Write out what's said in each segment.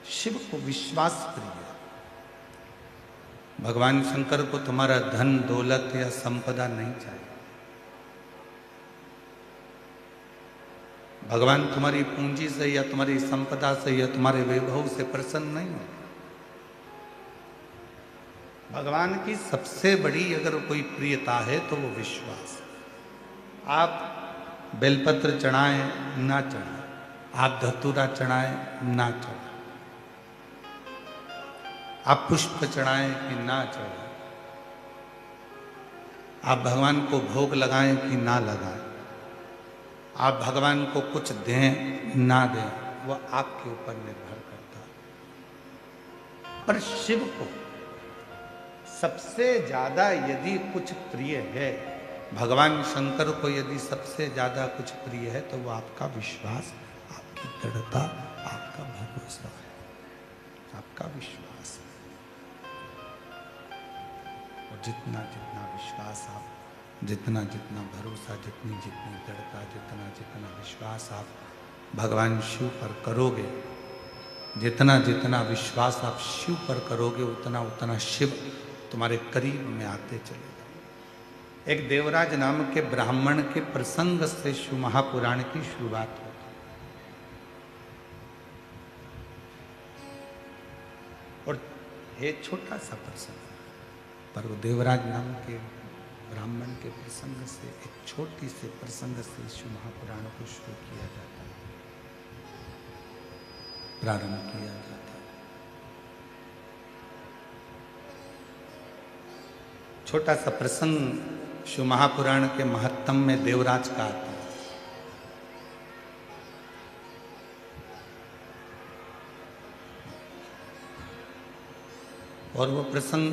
शिव को विश्वास प्रिय है। भगवान शंकर को तुम्हारा धन दौलत या संपदा नहीं चाहिए। भगवान तुम्हारी पूंजी से या तुम्हारी संपदा से या तुम्हारे वैभव से प्रसन्न नहीं हो। भगवान की सबसे बड़ी अगर कोई प्रियता है तो वो विश्वास। आप बेलपत्र चढ़ाएं ना चढ़ाएं, आप धतूरा चढ़ाएं ना चढ़ाएं, आप पुष्प चढ़ाएं कि ना चढ़ाएं, आप भगवान को भोग लगाएं कि ना लगाएं, आप भगवान को कुछ दें ना दें, वह आपके ऊपर निर्भर करता है। पर शिव को सबसे ज्यादा यदि कुछ प्रिय है, भगवान शंकर को यदि सबसे ज्यादा कुछ प्रिय है तो वो आपका विश्वास, आपकी दृढ़ता, आपका भरोसा है, आपका विश्वास है। और जितना जितना विश्वास आप, जितना जितना भरोसा, जितनी जितनी दृढ़ता, जितना जितना विश्वास आप भगवान शिव पर करोगे, जितना जितना विश्वास आप शिव पर करोगे, उतना उतना शिव तुम्हारे करीब में आते चले। एक देवराज नाम के ब्राह्मण के प्रसंग से शिव महापुराण की शुरुआत होती। और ये छोटा सा प्रसंग, पर वो देवराज नाम के ब्राह्मण के प्रसंग से, एक छोटी से प्रसंग से शिव महापुराण को शुरू किया जाता है, प्रारंभ किया जाता है। छोटा सा प्रसंग शिव महापुराण के महत्तम में देवराज का आता है। और वो प्रसंग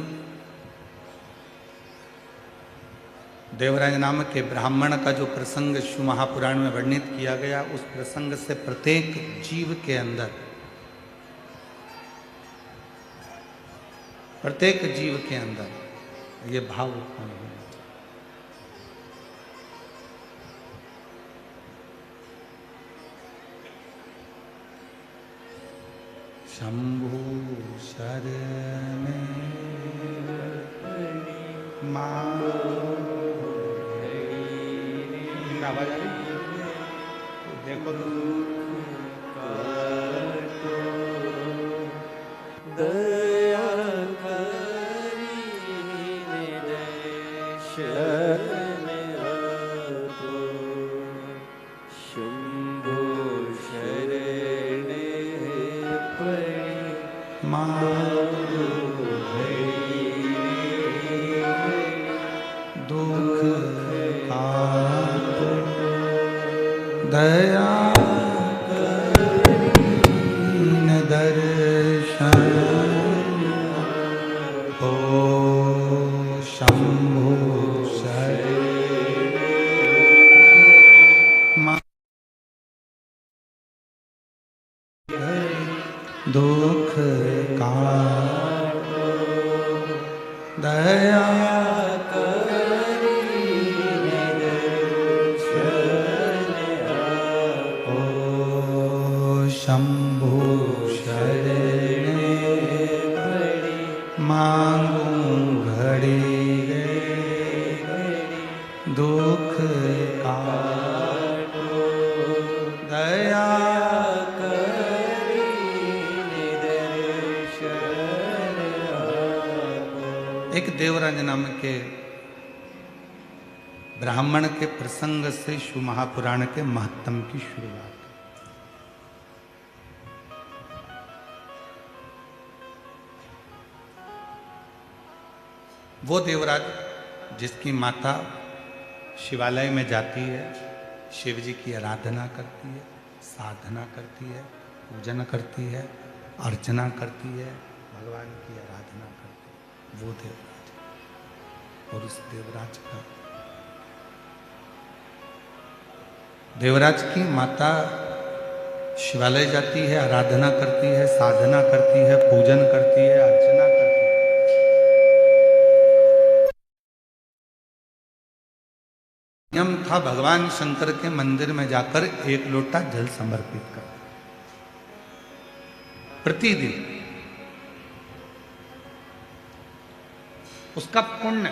देवराज नाम के ब्राह्मण का जो प्रसंग शिव महापुराण में वर्णित किया गया, उस प्रसंग से प्रत्येक जीव के अंदर, प्रत्येक जीव के अंदर ये भाव उत्पन्न होना चाहिए। शंभु शरण आवाज आ रही तो देखो तो दया करीन दर्शन हो शंभु दुख काटो दया शंभु शरणे मांगू घड़ी दुख काटो दया एक देवराज नाम के ब्राह्मण के प्रसंग से शिव महापुराण के महत्तम की शुरुआत। वो देवराज जिसकी माता शिवालय में जाती है, शिव जी की आराधना करती है, साधना करती है, पूजन करती है, अर्चना करती है, भगवान की आराधना करती है, वो देवराज। और उस देवराज की माता शिवालय जाती है, आराधना करती है, साधना करती है, पूजन करती है, अर्चना करती है। नियम था भगवान शंकर के मंदिर में जाकर एक लोटा जल समर्पित कर। प्रतिदिन उसका पुण्य,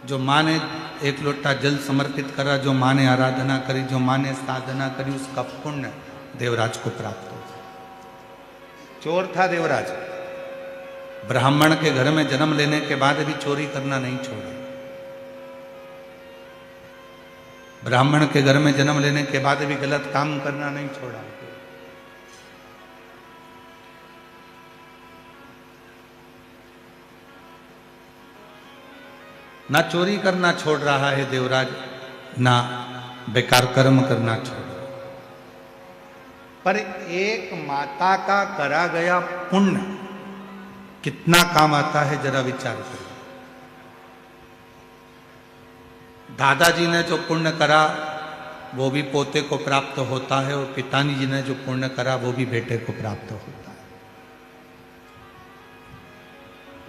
जो माँ ने एक लोटा जल समर्पित करा, जो माँ ने आराधना करी, जो माँ ने साधना करी, उसका पुण्य देवराज को प्राप्त हो। चोर था देवराज, ब्राह्मण के घर में जन्म लेने के बाद भी चोरी करना नहीं छोड़ा। ब्राह्मण के घर में जन्म लेने के बाद भी गलत काम करना नहीं छोड़ा। ना चोरी करना छोड़ रहा है देवराज, ना बेकार कर्म करना छोड़ रहा। पर एक माता का करा गया पुण्य कितना काम आता है, जरा विचार करो। दादाजी ने जो पुण्य करा वो भी पोते को प्राप्त होता है, और पिताजी जी ने जो पुण्य करा वो भी बेटे को प्राप्त होता है।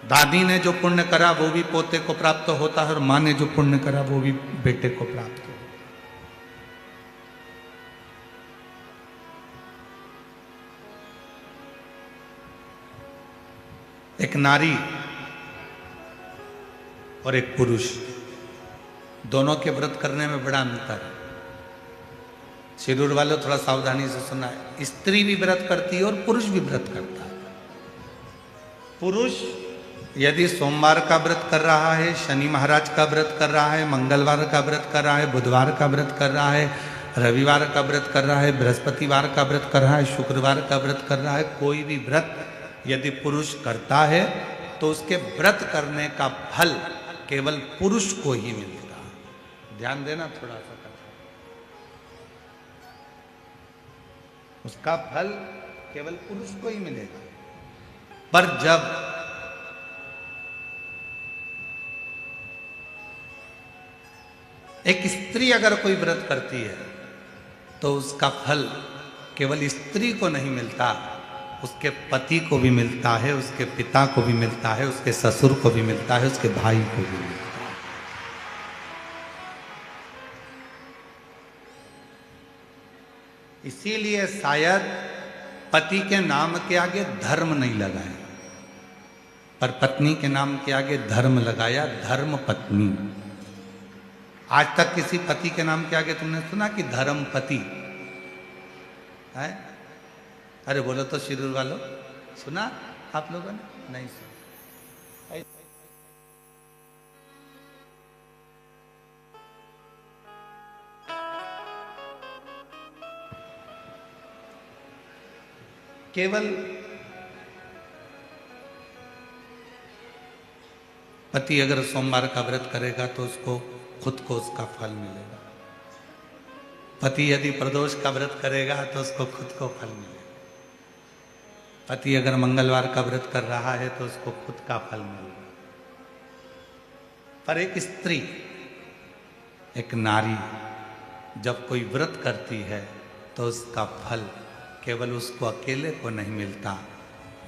दादी ने जो पुण्य करा वो भी पोते को प्राप्त होता है, और माँ ने जो पुण्य करा वो भी बेटे को प्राप्त होता है। एक नारी और एक पुरुष, दोनों के व्रत करने में बड़ा अंतर है। शिरूर वालों थोड़ा सावधानी से सुना है, स्त्री भी व्रत करती है और पुरुष भी व्रत करता है। पुरुष यदि सोमवार का व्रत कर रहा है, शनि महाराज का व्रत कर रहा है, मंगलवार का व्रत कर रहा है, बुधवार का व्रत कर रहा है, रविवार का व्रत कर रहा है, बृहस्पतिवार का व्रत कर रहा है, शुक्रवार का व्रत कर रहा है, कोई भी व्रत यदि पुरुष करता है तो उसके व्रत करने का फल केवल पुरुष को ही मिलता है। ध्यान देना थोड़ा सा, उसका फल केवल पुरुष को ही मिलेगा। पर जब एक स्त्री अगर कोई व्रत करती है तो उसका फल केवल स्त्री को नहीं मिलता, उसके पति को भी मिलता है, उसके पिता को भी मिलता है, उसके ससुर को भी मिलता है, उसके भाई को भी मिलता है। इसीलिए शायद पति के नाम के आगे धर्म नहीं लगाया, पर पत्नी के नाम के आगे धर्म लगाया, धर्म पत्नी। आज तक किसी पति के नाम के आगे तुमने सुना कि धर्म पति है? अरे बोलो तो शिरूर वालों, सुना आप लोगों ने? नहीं सुना। केवल पति अगर सोमवार का व्रत करेगा तो उसको खुद को उसका फल मिलेगा। पति यदि प्रदोष का व्रत करेगा तो उसको खुद को फल मिलेगा। पति अगर मंगलवार का व्रत कर रहा है तो उसको खुद का फल मिलेगा। पर एक स्त्री, एक नारी जब कोई व्रत करती है तो उसका फल केवल उसको अकेले को नहीं मिलता,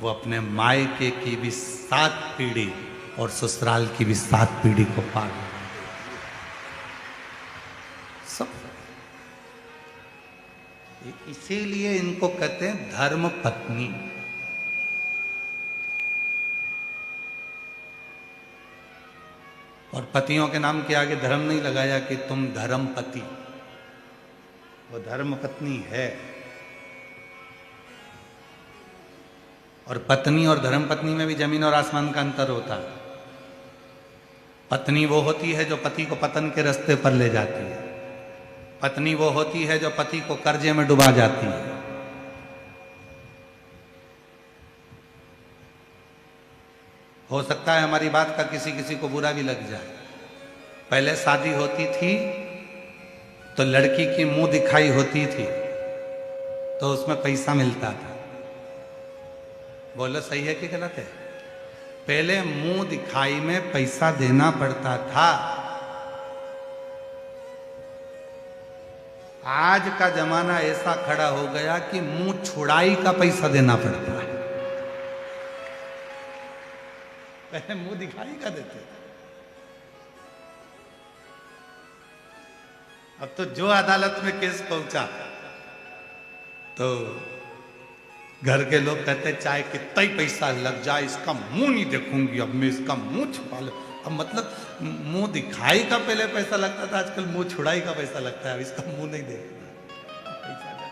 वो अपने मायके की भी 7 पीढ़ी और ससुराल की भी 7 पीढ़ी को पार सब। इसीलिए इनको कहते हैं धर्म पत्नी। और पतियों के नाम के आगे धर्म नहीं लगाया कि तुम धर्म पति, वो धर्म पत्नी है। और पत्नी और धर्म पत्नी में भी जमीन और आसमान का अंतर होता है। पत्नी वो होती है जो पति को पतन के रास्ते पर ले जाती है। पत्नी वो होती है जो पति को कर्जे में डुबा जाती है। हो सकता है हमारी बात का किसी किसी को बुरा भी लग जाए। पहले शादी होती थी तो लड़की की मुंह दिखाई होती थी तो उसमें पैसा मिलता था। बोलो सही है कि गलत है? पहले मुंह दिखाई में पैसा देना पड़ता था। आज का जमाना ऐसा खड़ा हो गया कि मुंह छुड़ाई का पैसा देना पड़ता है। पहले मुंह दिखाई का देते थे, अब तो जो अदालत में केस पहुंचा तो घर के लोग कहते चाहे कितना ही पैसा लग जाए इसका मुंह नहीं देखूंगी, अब मैं इसका मुंह छुपा लूं। अब मतलब मुंह दिखाई का पहले पैसा लगता था, आजकल मुंह छुड़ाई का पैसा लगता है, अब इसका मुंह नहीं देखना पैसा लगता।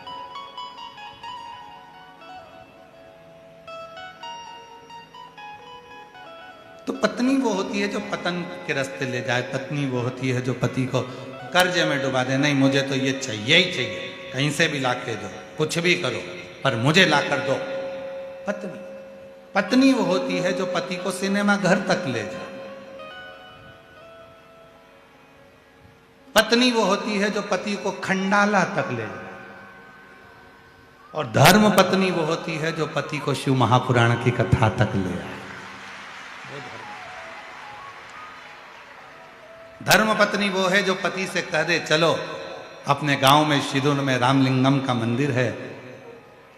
तो पत्नी वो होती है जो पतन के रास्ते ले जाए, पत्नी वो होती है जो पति को कर्जे में डुबा दे। नहीं मुझे तो ये चाहिए ही चाहिए, कहीं से भी ला के दो, कुछ भी करो पर मुझे ला कर दो। पत्नी पत्नी वो होती है जो पति को सिनेमा घर तक ले जाए। पत्नी वो होती है जो पति को खंडाला तक ले जाए। और धर्म पत्नी वो होती है जो पति को शिव महापुराण की कथा तक ले आए। धर्म पत्नी वो है जो पति से कह दे चलो अपने गांव में शिरूर में रामलिंगम का मंदिर है,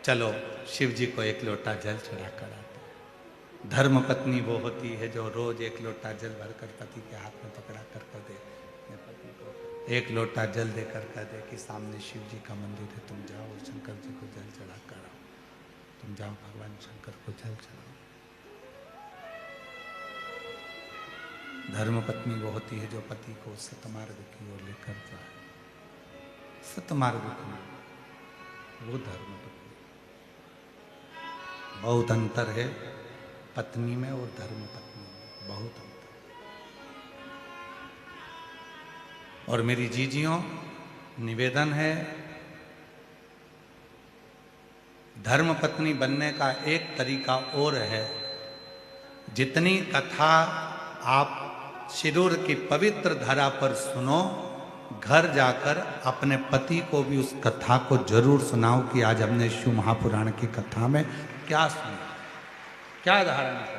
चलो शिव जी को एक लोटा जल चढ़ा कर आते। धर्म पत्नी वो होती है जो रोज एक लोटा जल भरकर पति के हाथ में पकड़ा कर दे, पति को एक लोटा जल देकर कह दे कि सामने शिव जी का मंदिर है, तुम जाओ शंकर जी को जल चढ़ा कर आओ, तुम जाओ भगवान शंकर को जल चढ़ाओ। धर्म पत्नी वो होती है जो पति को सतमार्ग की ओर लेकर जाए। सतमार्ग की वो धर्म पत्नी। बहुत अंतर है पत्नी में और धर्म पत्नी में, बहुत अंतर। और मेरी जीजियों निवेदन है, धर्म पत्नी बनने का एक तरीका और है। जितनी कथा आप शिरूर की पवित्र धरा पर सुनो, घर जाकर अपने पति को भी उस कथा को जरूर सुनाओ कि आज हमने शिव महापुराण की कथा में क्या सुना, क्या धारण किया।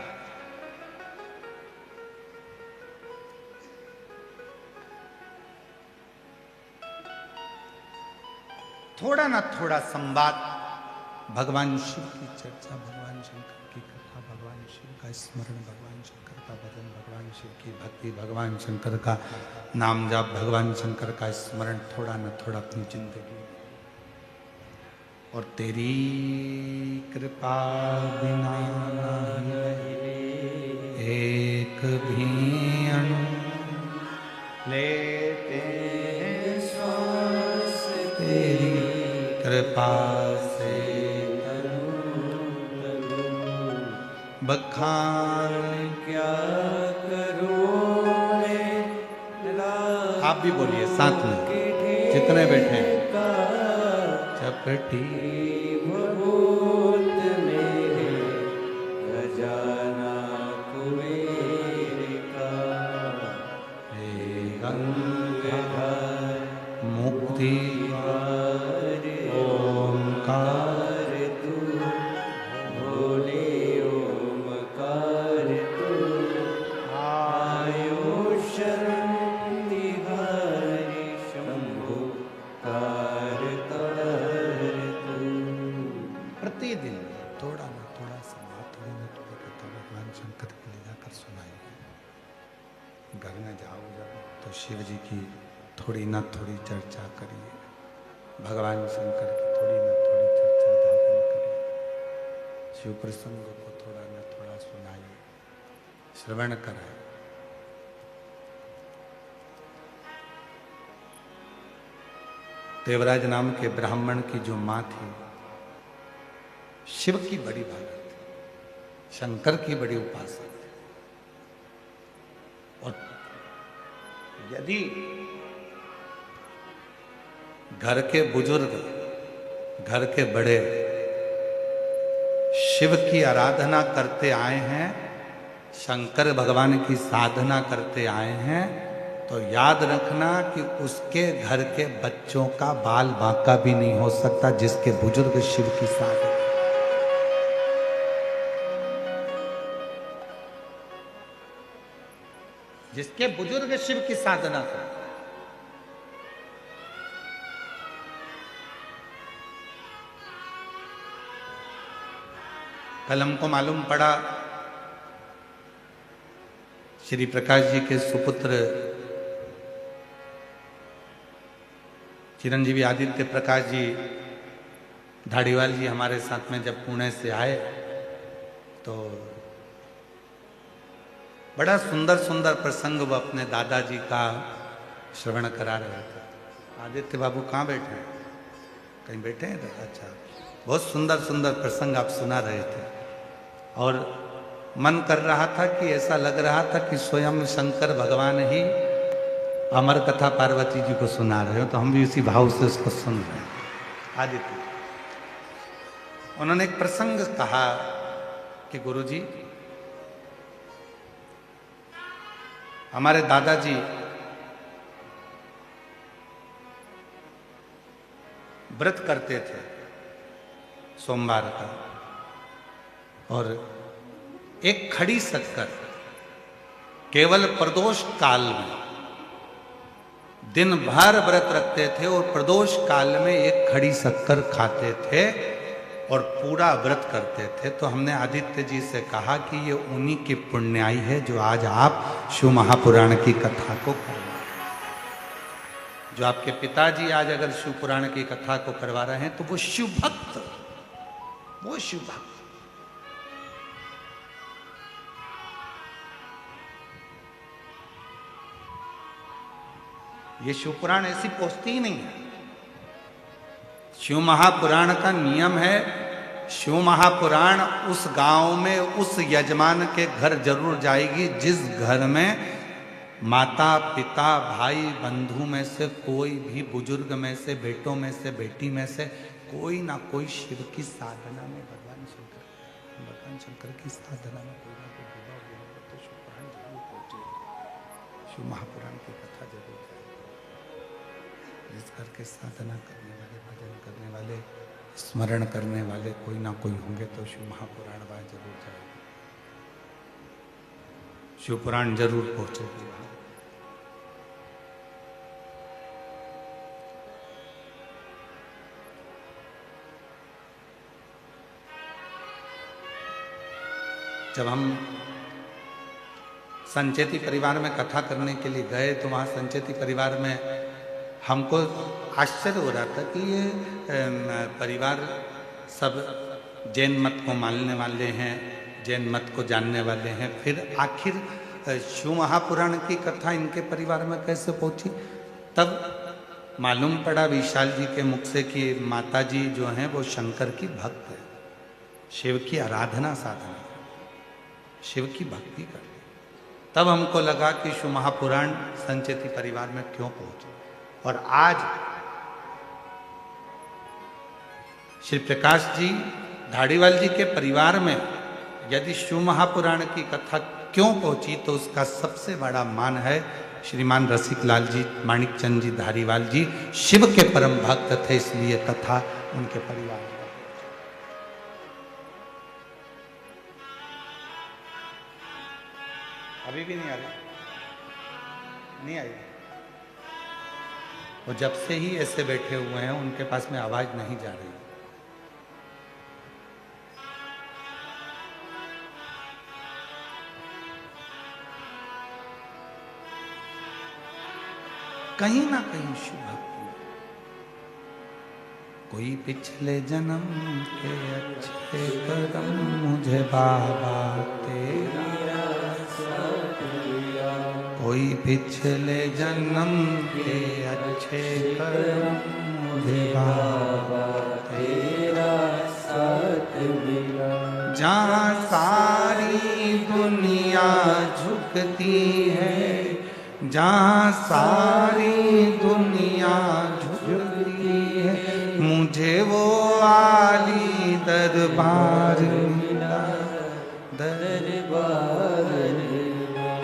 थोड़ा ना थोड़ा संवाद, भगवान शिव की चर्चा, भगवान शंकर की कथा, भगवान शिव का स्मरण, भगवान शंकर का भजन, भगवान शिव की भक्ति, भगवान शंकर का नाम जाप, भगवान शंकर का स्मरण थोड़ा न थोड़ा अपनी जिंदगी। और तेरी कृपा बिना एक भी अणु लेते श्वास, तेरी कृपा से बखान क्या करूं मैं। आप भी बोलिए साथ में, जितने बैठे हैं। चपटी भूत मेरे खजाना कुबेर का, हे गंगाधर मुक्ति ओंकार तू, भोले ओमकार तू, आयो शरण तिहारी शंभु कार कर तू। प्रतिदिन थोड़ा ना थोड़ा संवाद, थोड़ी ना थोड़ी कथा भगवान शंकर को ले जाकर सुनाइए। घर में जाओ जब तो शिव जी की थोड़ी ना थोड़ी चर्चा करिए, भगवान शंकर की थोड़ी ना थोड़ी चर्चा धारण करिए, शिव प्रसंग को थोड़ा ना थोड़ा सुनाइए, श्रवण कराए। देवराज नाम के ब्राह्मण की जो मां थी, शिव की बड़ी भक्त थी, शंकर की बड़ी उपासक थी। और यदि घर के बुजुर्ग, घर के बड़े शिव की आराधना करते आए हैं, शंकर भगवान की साधना करते आए हैं, तो याद रखना कि उसके घर के बच्चों का बाल बांका भी नहीं हो सकता जिसके बुजुर्ग शिव की साधना। जिसके बुजुर्ग शिव की साधना कर। कल हमको मालूम पड़ा श्री प्रकाश जी के सुपुत्र चिरंजीवी आदित्य प्रकाश जी धाड़ीवाल जी हमारे साथ में जब पुणे से आए तो बड़ा सुंदर सुंदर प्रसंग वो अपने दादाजी का श्रवण करा रहे थे। आदित्य बाबू कहाँ बैठे हैं? कहीं बैठे हैं? अच्छा, बहुत सुंदर सुंदर प्रसंग आप सुना रहे थे और मन कर रहा था कि ऐसा लग रहा था कि स्वयं शंकर भगवान ही अमर कथा पार्वती जी को सुना रहे हो। तो हम भी उसी भाव से उसको सुन रहे हैं। आदित्य उन्होंने एक प्रसंग कहा कि गुरुजी, हमारे दादाजी व्रत करते थे सोमवार का, और एक खड़ी शक्कर केवल प्रदोष काल में दिन भर व्रत रखते थे और प्रदोष काल में एक खड़ी शक्कर खाते थे और पूरा व्रत करते थे। तो हमने आदित्य जी से कहा कि ये उन्हीं की पुण्याई है जो आज आप शिव महापुराण की कथा को करवा रहे हैं। जो आपके पिताजी आज अगर शिव पुराण की कथा को करवा रहे हैं तो वो शिव भक्त, वो शिव भक्त। ये शिव पुराण ऐसी पहुंचती ही नहीं है। शिव महापुराण का नियम है, शिव महापुराण उस गांव में उस यजमान के घर जरूर जाएगी जिस घर में माता पिता भाई बंधु में से कोई भी, बुजुर्ग में से, बेटों में से, बेटी में से कोई ना कोई शिव की साधना में, भगवान शंकर की साधना में कोई ना कोई डूबा हुआ होगा। तो शिव पुराण जरूर पहुंचेगा, शिव महापुराण की कथा जरूर जाएगी। जिस घर के साधना करने वाले, भजन करने वाले, स्मरण करने वाले कोई ना कोई होंगे तो शिव महापुराण वहां जरूर जाएगी, शिव पुराण जरूर पहुंचेगी वहां। जब हम संचेती परिवार में कथा करने के लिए गए तो वहाँ संचेती परिवार में हमको आश्चर्य हो रहा था कि ये परिवार सब जैन मत को मानने वाले हैं, जैन मत को जानने वाले हैं। फिर आखिर शिव महापुराण की कथा इनके परिवार में कैसे पहुंची? तब मालूम पड़ा विशाल जी के मुख से कि माता जी जो हैं वो शंकर की भक्त है, शिव की आराधना साधना, शिव की भक्ति कर। तब हमको लगा कि शिव महापुराण संचेती परिवार में क्यों पहुंचे। और आज श्री प्रकाश जी धाड़ीवाल जी के परिवार में यदि शिव महापुराण की कथा क्यों पहुंची तो उसका सबसे बड़ा मान है श्रीमान रसिकलाल जी, माणिक चंद जी धारीवाल जी शिव के परम भक्त थे, इसलिए कथा उनके परिवार में। अभी भी नहीं आ रही, नहीं आई। वो जब से ही ऐसे बैठे हुए हैं, उनके पास में आवाज नहीं जा रही। कहीं ना कहीं शिव भक्ति। कोई पिछले जन्म के अच्छे कर्म मुझे बाबा तेरा, कोई पिछले जन्म के अच्छे कर्म मुझे बाबा तेरा साथ मिला। जहाँ सारी दुनिया झुकती है, जहाँ सारी दुनिया झुकती है, मुझे वो आली दरबार मिला, दरबार मिला।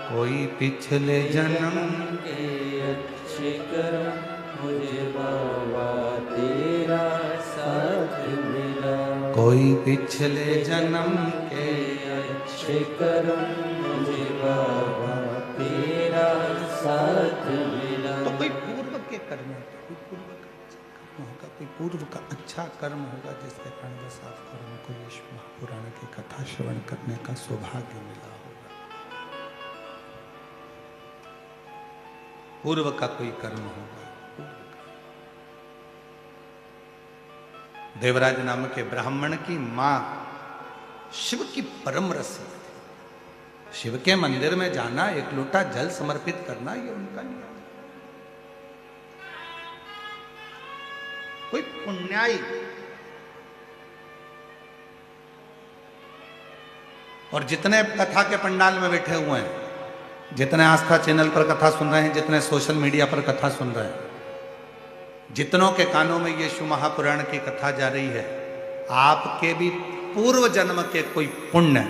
कोई पिछले जन्म के अच्छे कर्म मुझे बाबा तेरा साथ मिला। कोई पिछले जन्म के अच्छे कर्म मुझे बाबा तेरा साथ मिला। तो कोई पूर्व के कर्म होगा, कोई पूर्व का कर्म होगा, कोई पूर्व का अच्छा कर्म होगा जिसके कारण बस आपको हमको ये महापुराण की कथा श्रवण करने का सौभाग्य मिला होगा। पूर्व का कोई कर्म होगा। देवराज नाम के ब्राह्मण की मां शिव की परम रसिक थी। शिव के मंदिर में जाना, एक लोटा जल समर्पित करना, ये उनका नियम। कोई पुण्याई और जितने कथा के पंडाल में बैठे हुए हैं, जितने आस्था चैनल पर कथा सुन रहे हैं, जितने सोशल मीडिया पर कथा सुन रहे हैं, जितनों के कानों में ये शिव महापुराण की कथा जा रही है, आपके भी पूर्व जन्म के कोई पुण्य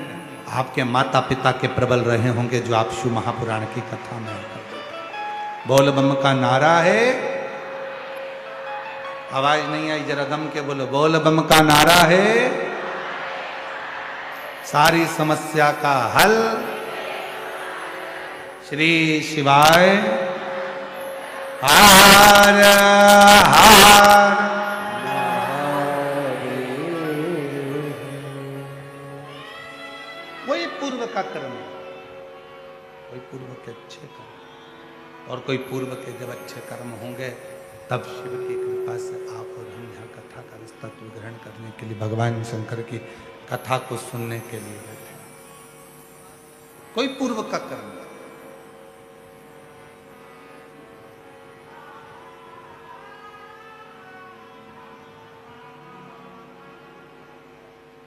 आपके माता पिता के प्रबल रहे होंगे, जो आप शिव महापुराण की कथा में आकर। बोल बम का नारा है, आवाज नहीं आई, जरा दम के बोलो। बोल बम का नारा है, सारी समस्या का हल श्री शिवाय हार हार। वही पूर्व का कर्म, कोई पूर्व के अच्छे कर्म, और कोई पूर्व के जब अच्छे कर्म होंगे तब शिव की कृपा से आप और हम यहाँ कथा का तत्व ग्रहण करने के लिए, भगवान शंकर की कथा को सुनने के लिए बैठे। कोई पूर्व का कर्म,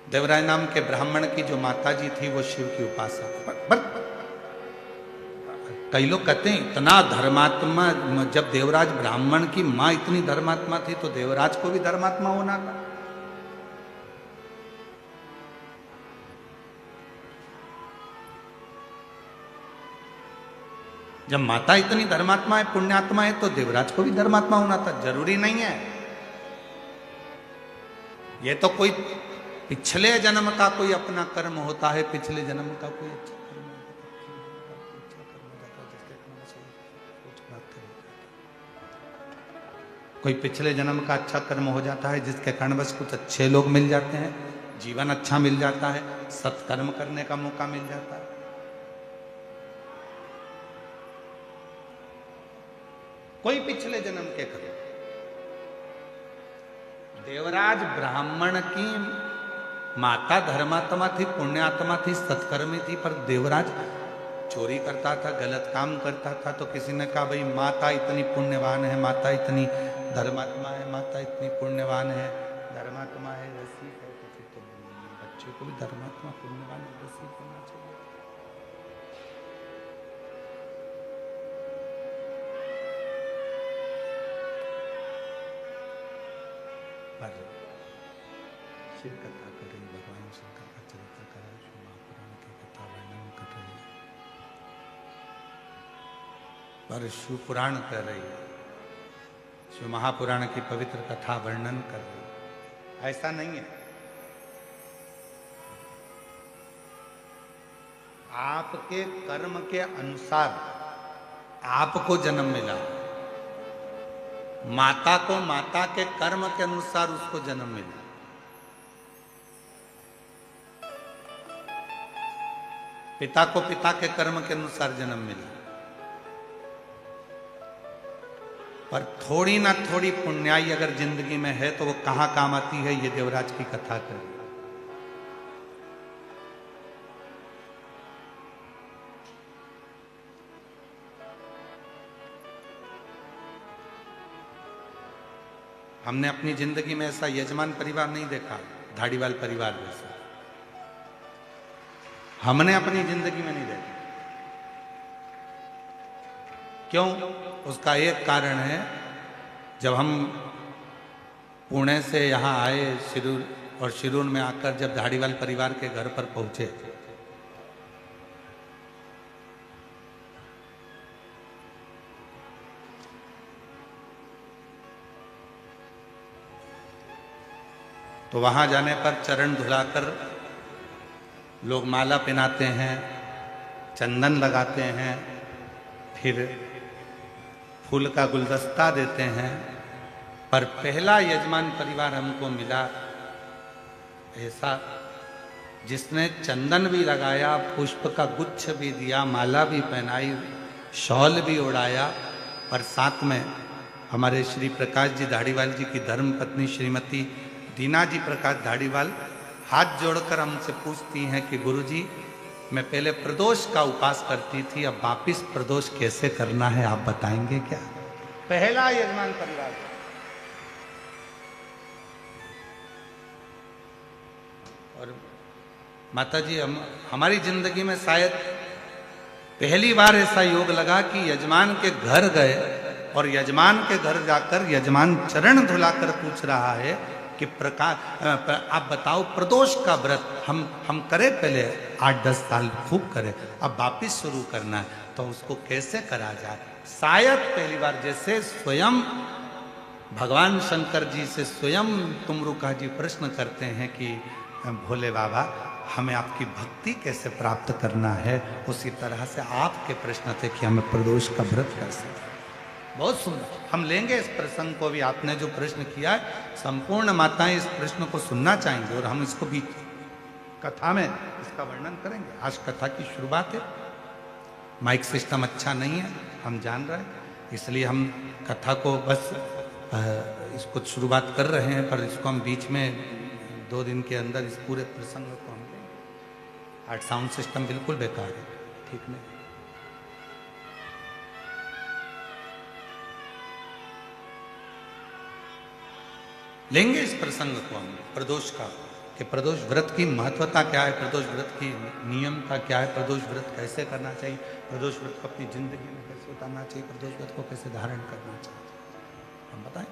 देवराज नाम के ब्राह्मण की जो माता जी थी वो शिव की उपासक। पर कई लोग कहते हैं इतना धर्मात्मा, जब देवराज ब्राह्मण की मां इतनी धर्मात्मा थी तो देवराज को भी धर्मात्मा होना था। जब माता इतनी धर्मात्मा है, पुण्यात्मा है, तो देवराज को भी धर्मात्मा होना था। जरूरी नहीं है, ये तो कोई पिछले जन्म का कोई अपना कर्म होता है, पिछले जन्म का कोई अच्छा कर्म होता है, कोई पिछले जन्म का अच्छा कर्म हो जाता है जिसके कारण बस कुछ अच्छे लोग मिल जाते हैं, जीवन अच्छा मिल जाता है, सत्कर्म करने का मौका मिल जाता है। कोई पिछले जन्म के कर्म। देवराज ब्राह्मण की माता धर्मात्मा थी, पुण्यात्मा थी, सत्कर्मी थी, पर देवराज चोरी करता था, गलत काम करता था। तो किसी ने कहा भाई माता इतनी पुण्यवान है, माता इतनी धर्मात्मा है, माता इतनी पुण्यवान है, धर्मात्मा है, रसिक है, तो फिर तो बच्चे को भी धर्मात्मा पुण्यवान रसिक होना चाहिए। पर शिव कथा कर रही, भगवान शंकर का चरित्र कर रही, शिव महापुराण की कथा वर्णन कर रही, पर शिव पुराण कर रही है, शिव महापुराण की पवित्र कथा वर्णन कर रही। ऐसा नहीं है, आपके कर्म के अनुसार आपको जन्म मिला, माता को माता के कर्म के अनुसार उसको जन्म मिला। पिता को पिता के कर्म के अनुसार जन्म मिला। पर थोड़ी ना थोड़ी पुण्याई अगर जिंदगी में है तो वो कहां काम आती है, ये देवराज की कथा कर। हमने अपनी जिंदगी में ऐसा यजमान परिवार नहीं देखा, धाड़ीवाल परिवार जैसा हमने अपनी जिंदगी में नहीं देखा। क्यों? उसका एक कारण है, जब हम पुणे से यहाँ आए शिरूर, और शिरूर में आकर जब धाड़ीवाल परिवार के घर पर पहुंचे, तो वहां जाने पर चरण धुलाकर लोग माला पहनाते हैं, चंदन लगाते हैं, फिर फूल का गुलदस्ता देते हैं। पर पहला यजमान परिवार हमको मिला ऐसा जिसने चंदन भी लगाया, पुष्प का गुच्छ भी दिया, माला भी पहनाई, शॉल भी उड़ाया, और साथ में हमारे श्री प्रकाश जी धाड़ीवाल जी की धर्म पत्नी श्रीमती दीना जी प्रकाश धाड़ीवाल हाथ जोड़कर हमसे पूछती हैं कि गुरुजी, मैं पहले प्रदोष का उपास करती थी, अब वापिस प्रदोष कैसे करना है, आप बताएंगे क्या? पहला यजमान परिवार। और माता जी, हमारी जिंदगी में शायद पहली बार ऐसा योग लगा कि यजमान के घर गए और यजमान के घर जाकर यजमान चरण धुलाकर पूछ रहा है कि प्रकाश आप बताओ प्रदोष का व्रत हम करें, पहले 8-10 साल खूब करें, अब वापिस शुरू करना है, तो उसको कैसे करा जाए? शायद पहली बार जैसे स्वयं भगवान शंकर जी से स्वयं तुमरुका जी प्रश्न करते हैं कि भोले बाबा हमें आपकी भक्ति कैसे प्राप्त करना है, उसी तरह से आपके प्रश्न थे कि हमें प्रदोष का व्रत कैसे। बहुत सुंदर, हम लेंगे इस प्रसंग को भी। आपने जो प्रश्न किया है, संपूर्ण माताएं इस प्रश्न को सुनना चाहेंगे और हम इसको भी कथा में इसका वर्णन करेंगे। आज कथा की शुरुआत है। माइक सिस्टम अच्छा नहीं है, हम जान रहे हैं, इसलिए हम कथा को बस इसको शुरुआत कर रहे हैं, पर इसको हम बीच में 2 दिन के अंदर इस पूरे प्रसंग को हम लेंगे। आज साउंड सिस्टम बिल्कुल बेकार है, ठीक नहीं। लेंगे इस प्रसंग को हम प्रदोष का, कि प्रदोष व्रत की महत्वता क्या है, प्रदोष व्रत की नियमता क्या है, प्रदोष व्रत कैसे करना चाहिए, प्रदोष व्रत को अपनी जिंदगी में कैसे उतारना चाहिए, प्रदोष व्रत को कैसे धारण करना चाहिए, हम बताएं।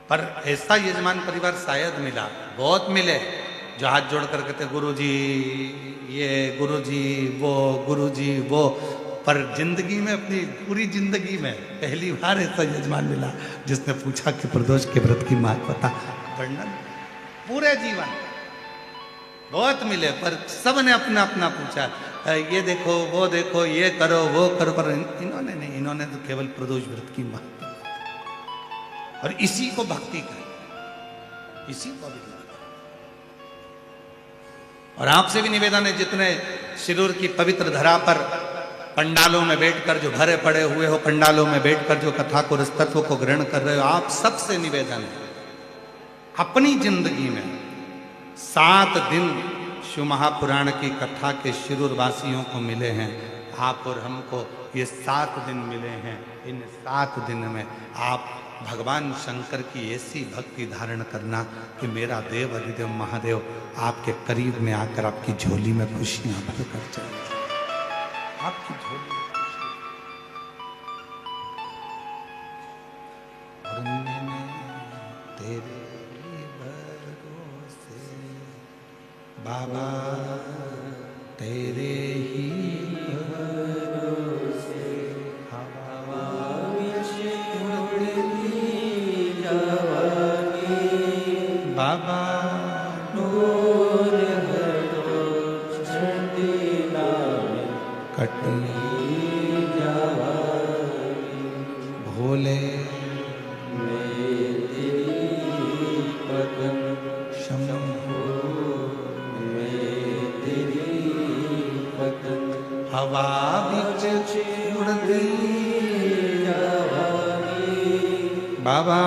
पर ऐसा यजमान परिवार शायद मिला, बहुत मिले, जो हाथ जोड़कर कहते गुरुजी ये, गुरुजी वो, गुरुजी वो। पर जिंदगी में, अपनी पूरी जिंदगी में पहली बार ऐसा यजमान मिला जिसने पूछा कि प्रदोष के व्रत की महत्वता वर्णन। पूरे जीवन बहुत मिले, पर सब ने अपना अपना पूछा, ये देखो वो देखो, ये करो वो करो, पर इन्होंने नहीं, इन्होंने तो केवल प्रदोष व्रत की महत्वता और इसी को भक्ति करें, इसी को भी। और आपसे भी निवेदन है, जितने शिरूर की पवित्र धरा पर पंडालों में बैठकर जो भरे पड़े हुए हो, पंडालों में बैठकर जो कथा को, रसतत्व को ग्रहण कर रहे हो, आप सबसे निवेदन है, अपनी जिंदगी में 7 दिन शिव महापुराण की कथा के शिरूर वासियों को मिले हैं, आप और हमको ये 7 दिन मिले हैं। इन 7 दिन में आप भगवान शंकर की ऐसी भक्ति धारण करना कि मेरा देव अधिदेव महादेव आपके करीब में आकर आपकी झोली में खुशियां भर कर चले, आपकी झोली में खुशियां। और मैंने तेरे भरोसे बाबा, तेरे ही भरोसे हवा बाबा कटी भोले हवा बिच उड़ती बाबा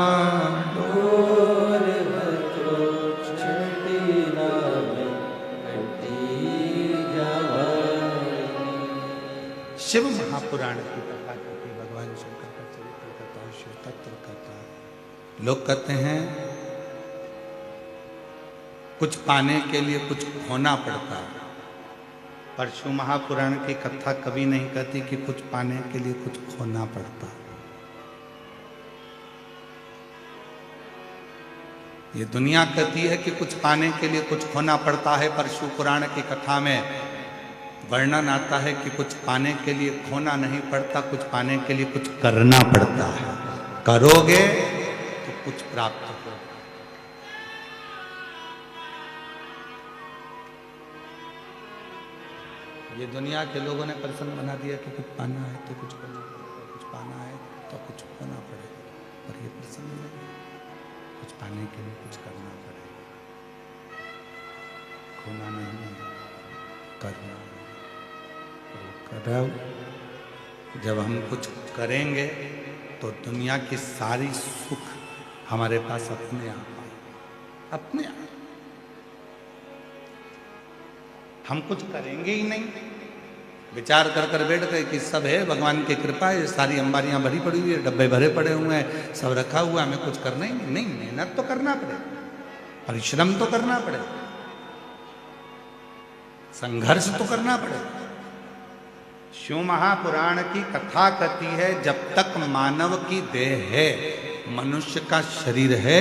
शिव महापुराण की कथा करती, भगवान शंकर का चरित्र करता है, शिव तत्व करता है। लोग कहते हैं कुछ पाने के लिए कुछ खोना पड़ता है, पर शिव महापुराण की कथा कभी नहीं कहती कि कुछ पाने के लिए कुछ खोना पड़ता। ये दुनिया कहती है कि कुछ पाने के लिए कुछ खोना पड़ता है, पर शिव पुराण की कथा में वर्णन आता है कि कुछ पाने के लिए खोना नहीं पड़ता, कुछ पाने के लिए कुछ करना पड़ता है। करोगे तो कुछ प्राप्त हो। ये दुनिया के लोगों ने प्रसंग बना दिया कि कुछ पाना है तो कुछ करना पड़ेगा, कुछ पाना है तो कुछ खोना पड़ेगा, पर ये प्रसंग नहीं, कुछ पाने के लिए कुछ करना पड़ेगा, खोना नहीं, करना। जब हम कुछ करेंगे तो दुनिया की सारी सुख हमारे पास अपने आप आए। अपने आप। हम कुछ करेंगे ही नहीं, विचार कर कर बैठ गए कि सब है भगवान की कृपा है, सारी अंबारियां भरी पड़ी हुई है, डब्बे भरे पड़े हुए हैं, सब रखा हुआ, हमें कुछ करना ही नहीं। मेहनत तो करना पड़ेगा, परिश्रम तो करना पड़ेगा, संघर्ष तो करना पड़ेगा। शिव महापुराण की कथा कहती है, जब तक मानव की देह है, मनुष्य का शरीर है,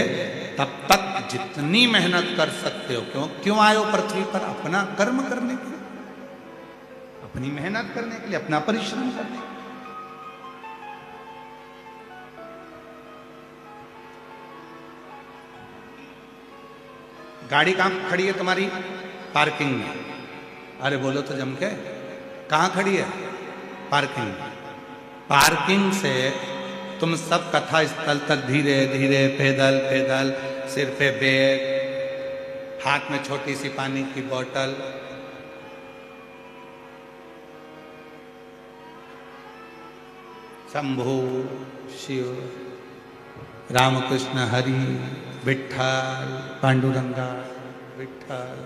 तब तक जितनी मेहनत कर सकते हो। क्यों आए हो पृथ्वी पर? अपना कर्म करने के लिए, अपनी मेहनत करने के लिए, अपना परिश्रम करने के लिए। गाड़ी कहां खड़ी है तुम्हारी? पार्किंग में। अरे बोलो तो जम के, कहां खड़ी है? पार्किंग में। पार्किंग से तुम सब कथा स्थल तक धीरे धीरे पैदल पैदल, सिर पे बैग, हाथ में छोटी सी पानी की बोतल, शंभु शिव, रामकृष्ण हरि, विठ्ठल, पांडुरंगा, विठ्ठल।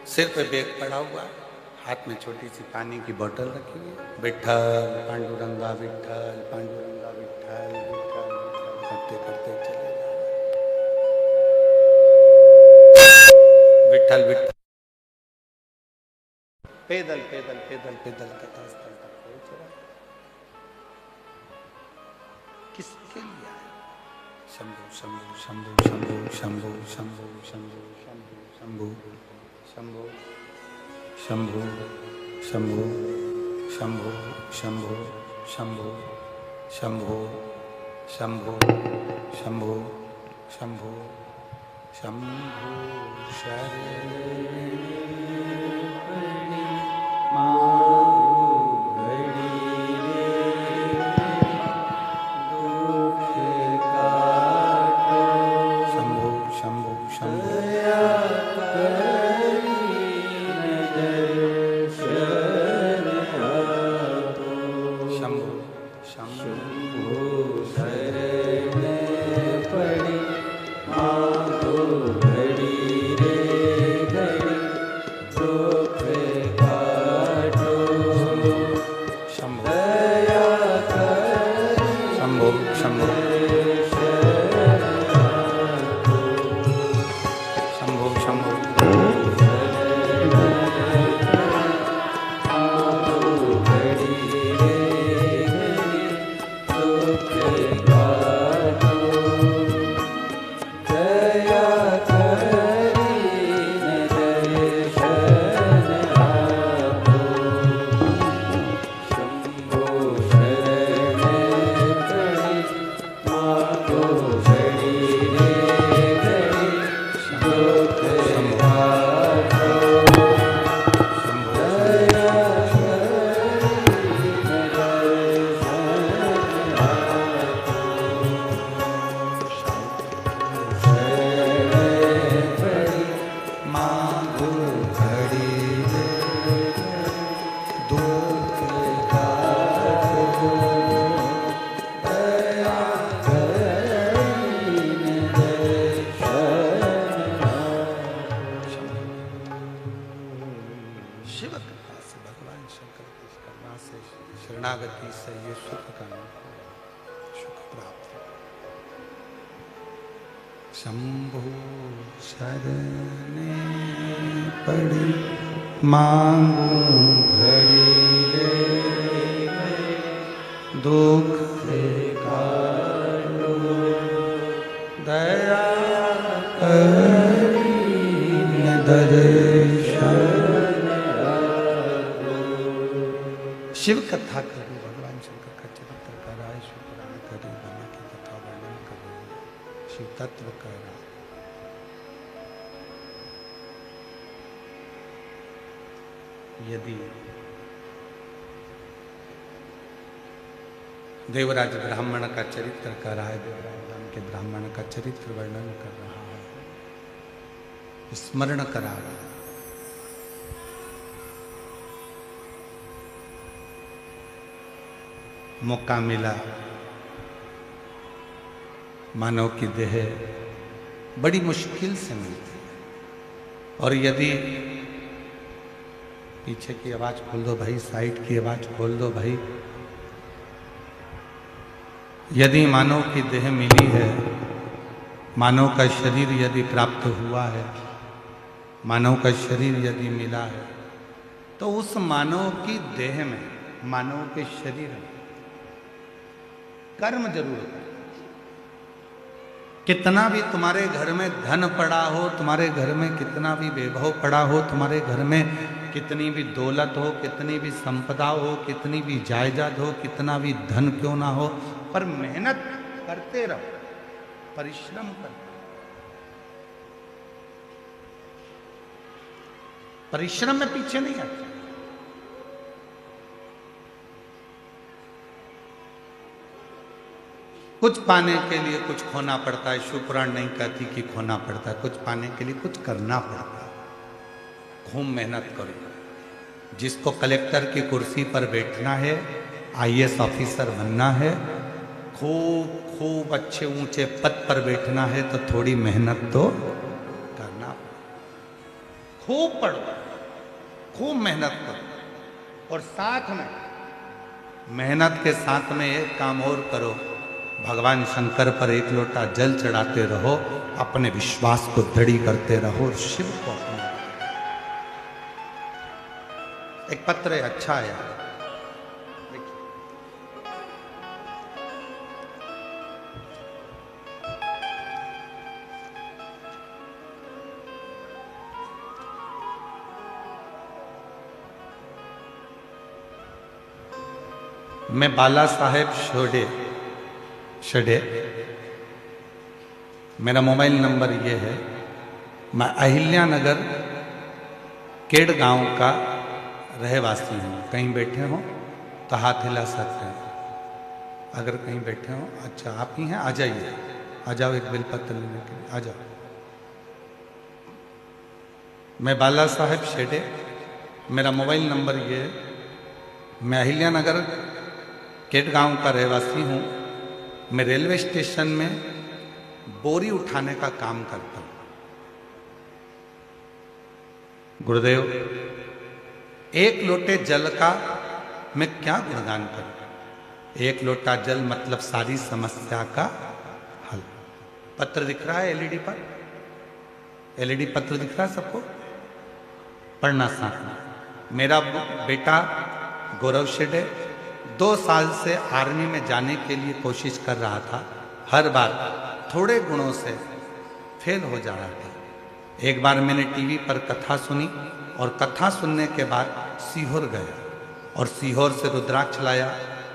सिर पे बैग पड़ा हुआ, हाथ में छोटी सी पानी की बोतल रखी हुई, विठ्ठल पांडुरंगा विठ्ठल पांडुरंगा विठ्ठल विठ्ठल विठ्ठल करते करते चले जा रहे। विठ्ठल विठ्ठल, पैदल पैदल पैदल पैदल कथा स्थल तक पहुंच रहा। किसके लिए आए? शंभु शंभु शंभु शंभु शंभु शंभु शंभु शंभु शंभु शंभु शंभु शंभु शंभु शंभु शंभु शंभु शंभु शंभु शंभु शरणं शरणागति से ये सुख का सुख प्राप्त। शंभु शरणे पड़ी मांगू घड़ी रे, दुख काटो दया करी दर्शन। शिव कथा करो, भगवान शंकर का चरित्र कराए, शिव पुराण करे, ब्रह्मा की कथा वर्णन करो, शिव तत्व करा। यदि देवराज ब्राह्मण का चरित्र कर रहा है, देवराज राम के ब्राह्मण का चरित्र वर्णन कर रहा है, स्मरण करा रहा है। मौका मिला, मानव की देह बड़ी मुश्किल से मिलती है। और यदि पीछे की आवाज खोल दो भाई, साइड की आवाज खोल दो भाई। यदि मानव की देह मिली है, मानव का शरीर यदि प्राप्त हुआ है, मानव का शरीर यदि मिला है, तो उस मानव की देह में, मानव के शरीर में कर्म जरूर है। कितना भी तुम्हारे घर में धन पड़ा हो, तुम्हारे घर में कितना भी वैभव पड़ा हो, तुम्हारे घर में कितनी भी दौलत हो, कितनी भी संपदा हो, कितनी भी जायदाद हो, कितना भी धन क्यों ना हो, पर मेहनत करते रहो, परिश्रम करो। परिश्रम में पीछे नहीं आते। कुछ पाने के लिए कुछ खोना पड़ता है। शिव पुराण नहीं कहती कि खोना पड़ता है, कुछ पाने के लिए कुछ करना पड़ता है। खूब मेहनत करो। जिसको कलेक्टर की कुर्सी पर बैठना है, आईएएस ऑफिसर बनना है, खूब खूब अच्छे ऊंचे पद पर बैठना है, तो थोड़ी मेहनत तो करना पड़ेगा। खूब पढ़ो, खूब मेहनत करो, और साथ में मेहनत के साथ में एक काम और करो, भगवान शंकर पर एक लोटा जल चढ़ाते रहो, अपने विश्वास को दृढ़ करते रहो, शिव को अपना। एक पत्र है, अच्छा है यार, मैं बाला साहेब शेडे, मेरा मोबाइल नंबर ये है। मैं अहिल्या नगर केड़ गांव का रहवासी हूँ। कहीं बैठे हो तो हाथ हिला सकते हैं। अगर कहीं बैठे हो, अच्छा आप ही हैं, आ जाइए, आ जाओ एक बेलपत्र लेने के लिए, आ जाओ। मैं बाला साहेब शेडे, मेरा मोबाइल नंबर ये है। मैं अहिल्या नगर केड़ गांव का रहवासी हूँ। मैं रेलवे स्टेशन में बोरी उठाने का काम करता हूं। गुरुदेव, एक लोटे जल का मैं क्या गुणगान करूं। एक लोटा जल मतलब सारी समस्या का हल। पत्र दिख रहा है एलईडी पर, एलईडी पत्र दिख रहा है सबको, पढ़ना साथ में। मेरा बेटा गौरव शेडे 2 साल से आर्मी में जाने के लिए कोशिश कर रहा था। हर बार थोड़े गुणों से फेल हो जा रहा था। एक बार मैंने टीवी पर कथा सुनी, और कथा सुनने के बाद सीहोर गया, और सीहोर से रुद्राक्ष लाया।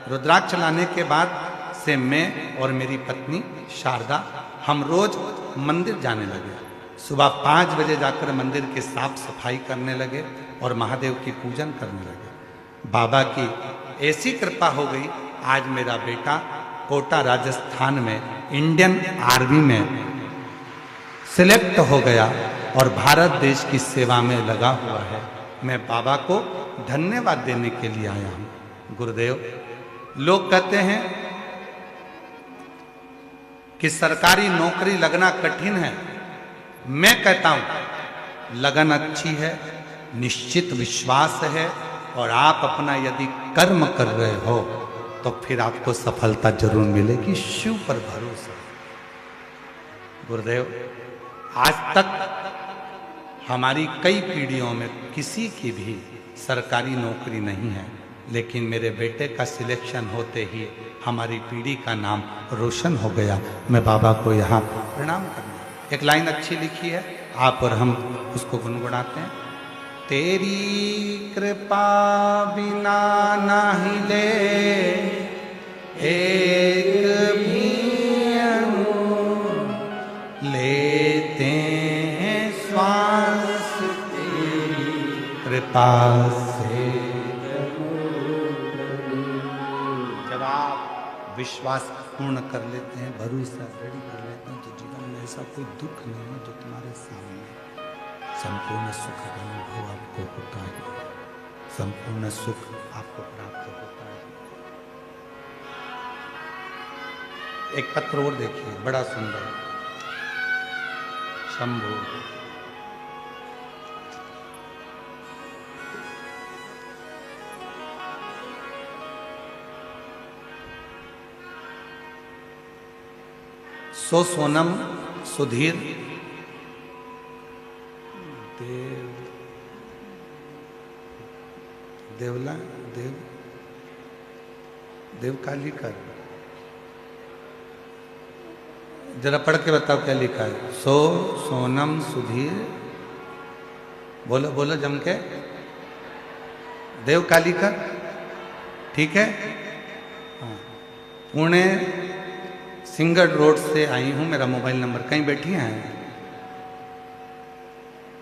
रुद्राक्ष लाने के बाद से मैं और मेरी पत्नी शारदा हम रोज मंदिर जाने लगे। सुबह 5 बजे जाकर मंदिर की साफ सफाई करने लगे और महादेव की पूजन करने लगे। बाबा की ऐसी कृपा हो गई, आज मेरा बेटा कोटा राजस्थान में इंडियन आर्मी में सिलेक्ट हो गया और भारत देश की सेवा में लगा हुआ है। मैं बाबा को धन्यवाद देने के लिए आया हूं। गुरुदेव, लोग कहते हैं कि सरकारी नौकरी लगना कठिन है। मैं कहता हूं लगन अच्छी है, निश्चित विश्वास है, और आप अपना यदि कर्म कर रहे हो तो फिर आपको सफलता जरूर मिलेगी। शिव पर भरोसा। गुरुदेव, आज तक हमारी कई पीढ़ियों में किसी की भी सरकारी नौकरी नहीं है, लेकिन मेरे बेटे का सिलेक्शन होते ही हमारी पीढ़ी का नाम रोशन हो गया। मैं बाबा को यहाँ प्रणाम करना। एक लाइन अच्छी लिखी है, आप और हम उसको गुनगुनाते हैं। तेरी कृपा बिना नहीं ले एक भी लेते हैं श्वास, तेरी कृपा से। जब आप विश्वास पूर्ण कर लेते हैं, भरोसा दृढ़ कर लेते हैं, तो जीवन में ऐसा कोई दुख नहीं है जो तुम्हारे सामने। संपूर्ण सुख का अनुभव आपको होता है, संपूर्ण सुख आपको प्राप्त होता है। एक पत्र और देखिए, बड़ा सुंदर, शंभु। सो सोनम सुधीर देवला देव काली कर, जरा पढ़ के बताओ क्या लिखा है। सो सोनम सुधीर, बोलो बोलो जम के, देव काली कर, ठीक है। हाँ, पुणे सिंगल रोड से आई हूं, मेरा मोबाइल नंबर, कहीं बैठी हैं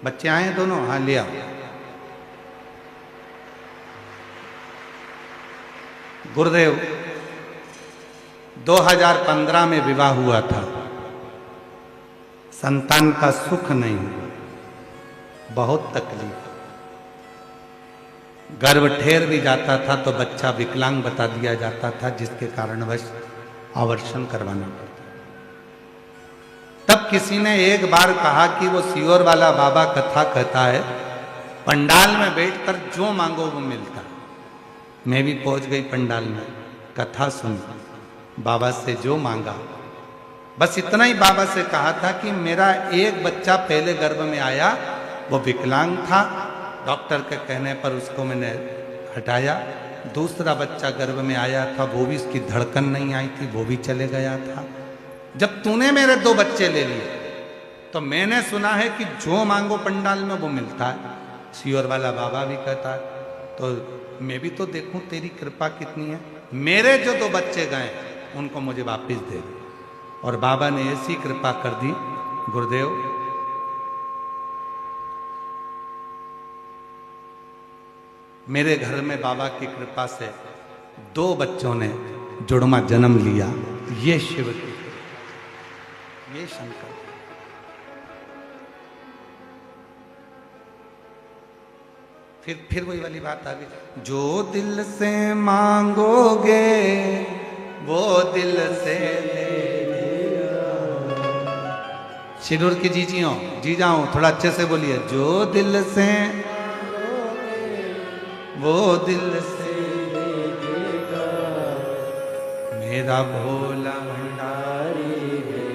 बच्चे आए हैं दोनों, हाँ ले आओ। गुरुदेव 2015 में विवाह हुआ था, संतान का सुख नहीं हुआ, बहुत तकलीफ, गर्भ ठेर भी जाता था तो बच्चा विकलांग बता दिया जाता था, जिसके कारणवश आवर्षण करवाना पड़ता। तब किसी ने एक बार कहा कि वो सियोर वाला बाबा कथा कहता है, पंडाल में बैठकर जो मांगो वो मिलता। मैं भी पहुंच गई पंडाल में, कथा सुन, बाबा से जो मांगा, बस इतना ही बाबा से कहा था कि मेरा एक बच्चा पहले गर्भ में आया, वो विकलांग था, डॉक्टर के कहने पर उसको मैंने हटाया। दूसरा बच्चा गर्भ में आया था, वो भी उसकी धड़कन नहीं आई थी, वो भी चले गया था। जब तूने मेरे 2 बच्चे ले लिए तो मैंने सुना है कि जो मांगो पंडाल में वो मिलता है। सियोर वाला बाबा भी कहता है, तो मैं भी तो देखूं तेरी कृपा कितनी है। मेरे जो 2 बच्चे गए उनको मुझे वापस दे दे। और बाबा ने ऐसी कृपा कर दी, गुरुदेव मेरे घर में बाबा की कृपा से 2 बच्चों ने जुड़वा जन्म लिया। ये शिव की, ये शंकर। फिर वही वाली बात आ गई, जो दिल से मांगोगे वो दिल से ले। शिरूर की जी जाऊं, थोड़ा अच्छे से बोलिए। जो दिल से वो दिल से देगा, मेरा भोला भंडारी है,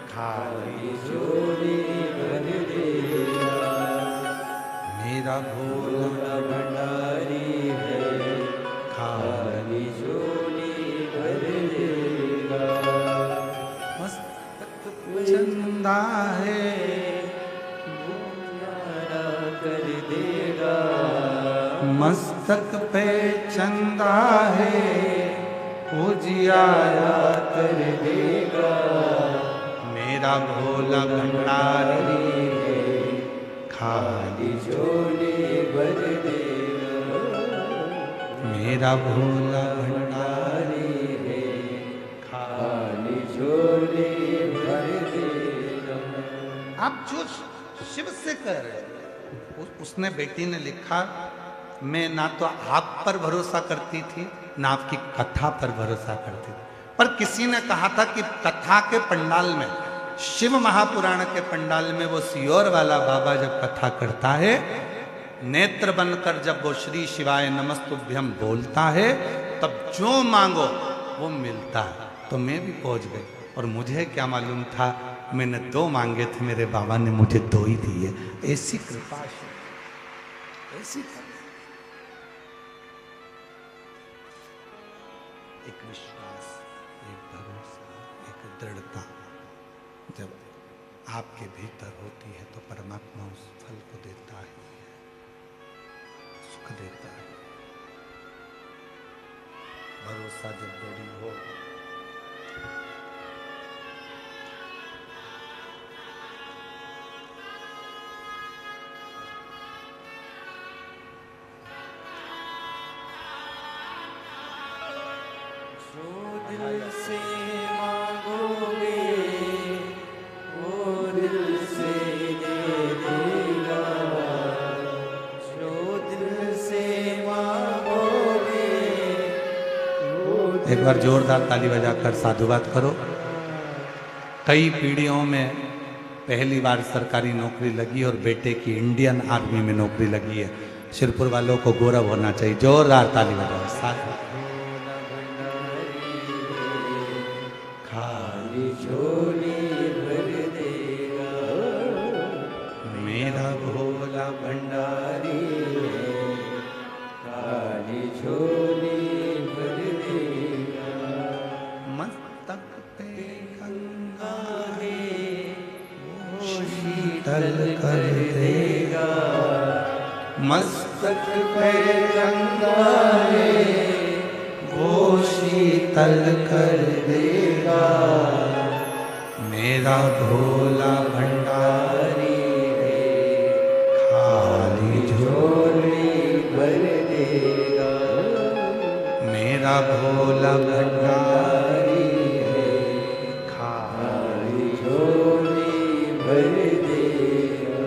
खाली झोली भर देगा। मेरा भोला भंडारी है, खाली झोली भर देगा। मस्तक चंदा है, वो प्यारा कर देगा। मस्तक पे चंदा है, उजियारा कर देगा। मेरा भोला भंडारी है, खाली झोली भर देगा। मेरा भोला भंडारी है, खाली झोली भर देगा। आप जो शिव से कह रहे हैं, उसने बेटी ने लिखा, मैं ना तो आप पर भरोसा करती थी ना आपकी कथा पर भरोसा करती थी, पर किसी ने कहा था कि कथा के पंडाल में, शिव महापुराण के पंडाल में वो सियोर वाला बाबा जब कथा करता है, नेत्र बनकर जब वो श्री शिवाय नमस्तुभ्यम बोलता है, तब जो मांगो वो मिलता है। तो मैं भी पहुंच गई, और मुझे क्या मालूम था, मैंने 2 मांगे थे, मेरे बाबा ने मुझे 2 ही दिए। ऐसी कृपा, ऐसी कृपा। एक विश्वास, एक भरोसा, एक दृढ़ता जब आपके भीतर होती है तो परमात्मा उस फल को देता है, सुख देता है। भरोसा जब दृढ़ हो, जो दिल से मांगोगे वो दिल से दे देगा, जो दिल से मांगोगे। एक बार जोरदार ताली बजाकर साधुवाद करो। कई पीढ़ियों में पहली बार सरकारी नौकरी लगी और बेटे की इंडियन आर्मी में नौकरी लगी है। शिरपुर वालों को गौरव होना चाहिए। जोरदार ताली बजाओ। साथ खाली झोली भर देगा, मेरा भोला भंडारी है, खाली झोली भर देगा। मस्तक पे गंगा है वो शीतल शीतल कर देगा, मस्तक पे गंगा है वो शीतल कर देगा, मेरा भोला भंडारी है, खाली झोली भर देगा। मेरा भोला भंडारी है, खाली झोली भर देगा।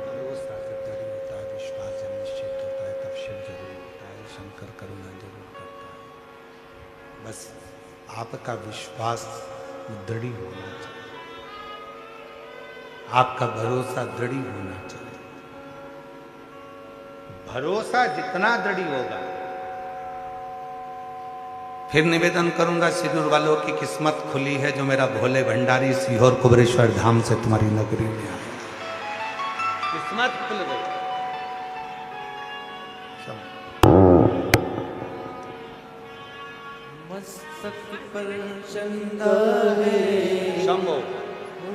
भरोसा जब जरूर होता है, विश्वास जब निश्चित होता है, तब शिव जरूर होता है, शंकर करुणा जरूर करता है। बस आपका विश्वास दृढ़ होना चाहिए, आपका भरोसा दृढ़ होना चाहिए। भरोसा जितना दृढ़ होगा, फिर निवेदन करूंगा सिरूर वालों की किस्मत खुली है जो मेरा भोले भंडारी सीहोर कुबरेश्वर धाम से तुम्हारी नगरी में आया। किस्मत खुल गई। मस्तक पर चंदा है, शंभो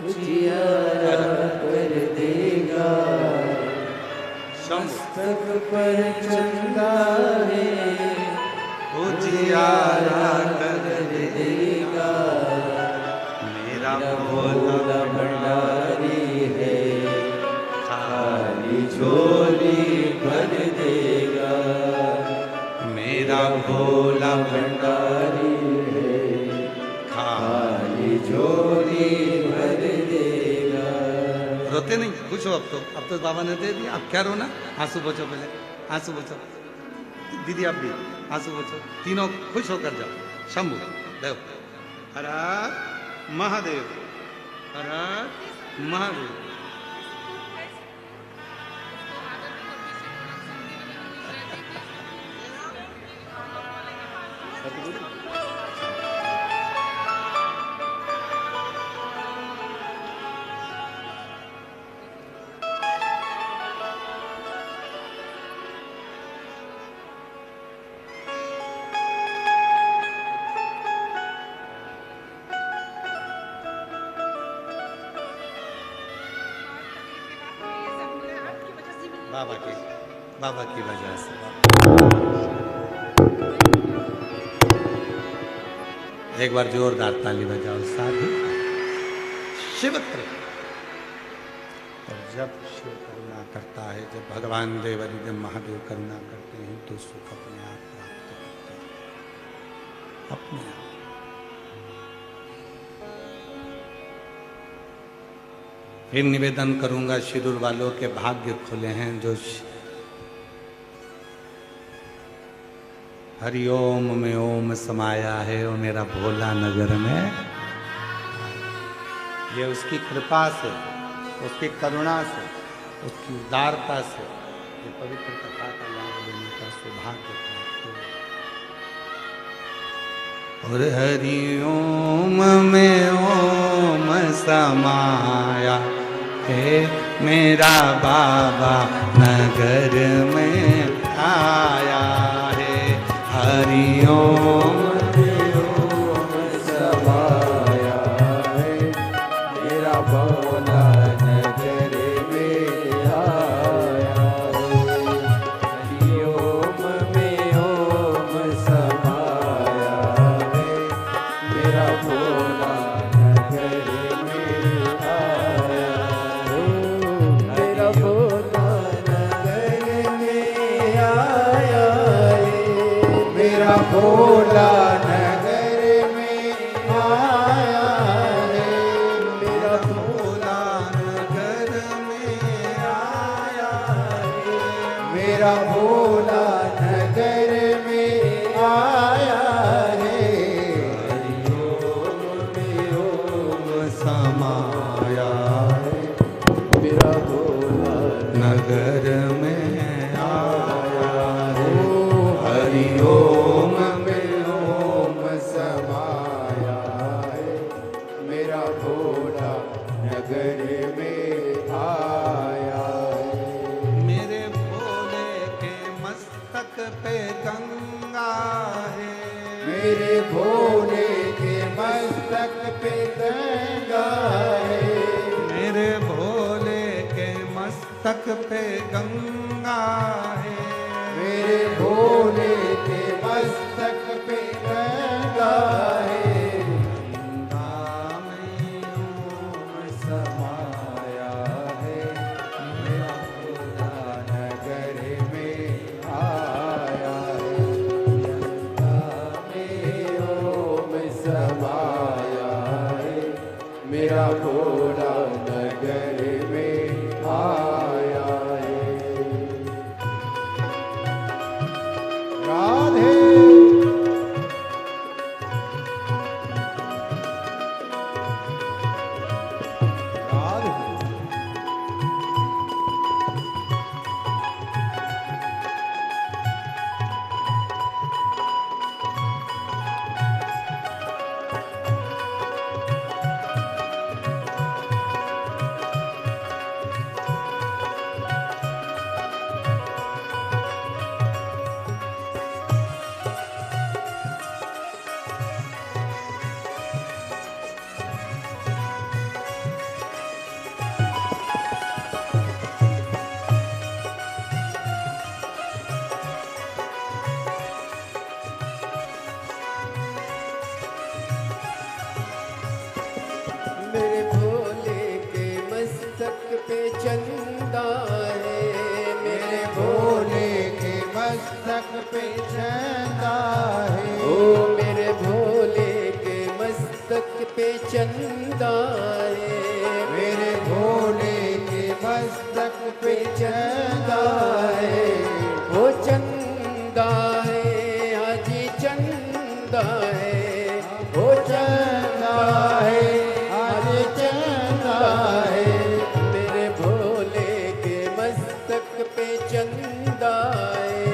उजियारा कर देगा। शंभो मस्तक पर चंदा है, उजियारा कर देगा। मेरा भोला भंडारी है, खाली झोली भर देगा। मेरा भोला भंडारी है, खाली झोली भर देगा। रोते नहीं, खुश हो। अब तो बाबा ने दे दिया, अब क्या रोना। आंसू बचो, पहले आंसू बचो। दीदी आप भी आंसू बचो, तीनों खुश होकर जाओ। शंभु देव, हर हर महादेव, हर हर महादेव। बाबा की वजह से। एक बार जोरदार ताली बजाओ। साधु शिव कृपा, और जब शिव करुणा करता है, जब भगवान देवरी जब महादेव करुणा करते हैं तो सुख अपने आप प्राप्त होते हैं, अपने आप। फिर निवेदन करूंगा, शिरूर वालों के भाग्य खुले हैं जो हरिओम में ओम समाया है वो मेरा भोला नगर में। ये उसकी कृपा से, उसकी करुणा से, उसकी उदारता से ये पवित्र कथा का लाभ लेने का सौभाग्य प्राप्त हुआ। और हरिओम में ओम समाया है मेरा बाबा नगर में आया है। हरिओम में ओम समाया है मेरा भोला नगर में आया है। हरिओम में ओम समाया है मेरा भोला नगर में आया है। मेरा भोला नगर में आया है। मेरा भोला नगर मेरे भोले के मस्तक पे गंगा है, मेरे भोले के मस्तक पे गंगा है, मेरे भोले के मस्तक पे गंगा है। गंगा में ओम समाया है, मेरा भोला नगर में आया है। गंगा में ओम समाया है, मेरा भोला नगर में आया है। राधे राधे मेरे भोले के मस्तक पे चंदा है, मेरे भोले के मस्तक पे चंदा है। ओ मेरे भोले के मस्तक पे चंदा है, मेरे भोले के मस्तक पे चंदा है। वो चंदा है हाजी चंदा है, वो चंदा है हाजी चंदा है। मेरे भोले के मस्तक पे चंदा है,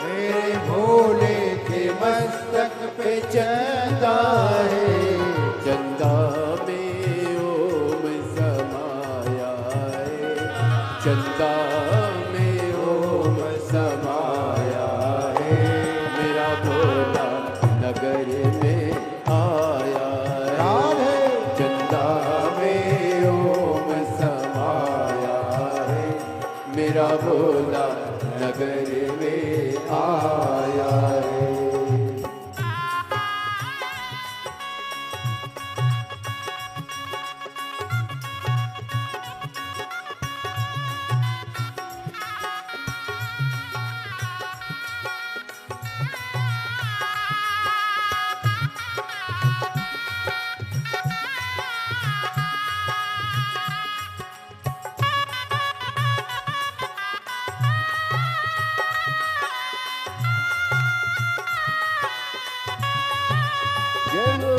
मेरे भोले के मस्तक पे चंदा है। चंदा में ओम समाया है, चंदा में ओम समाया है। मेरा भोला नगर में आया है, चंदा में ओम समाया है। मेरा भोला नगर में आया है। जय हो।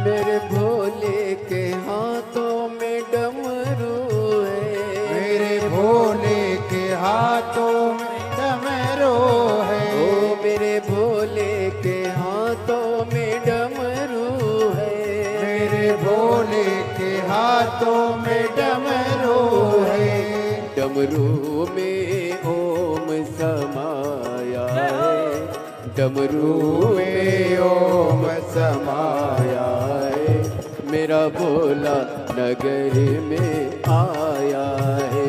मेरे भोले के हाथों में डमरू है, मेरे भोले के हाथों में डमरू है। ओ मेरे भोले के हाथों में डमरू है, मेरे भोले के हाथों में डमरू है। डमरू में ओम समाया है, डमरू में ओम समाया है। मेरा भोला नगर में आया है,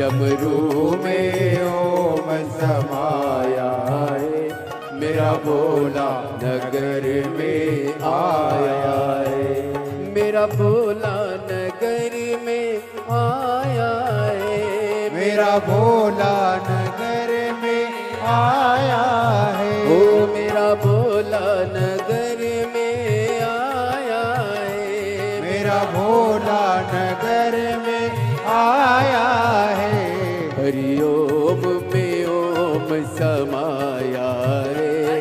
डमरू में ओम समाया है, मेरा भोला नगर में आया है, मेरा भोला नगर में आया है, मेरा भोला नगर में आया है, ओ मेरा भोला नगर में आया है, मेरा भोला नगर में आया है। हरि ओम में ओम समाया रे,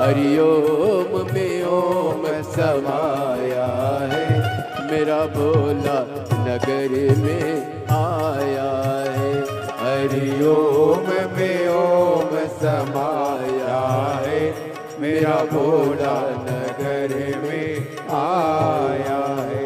हरि ओम में ओम समाया है, मेरा भोला नगर में आया है, हरि ओम में ओम समाया है, मेरा भोला नगर में आया है।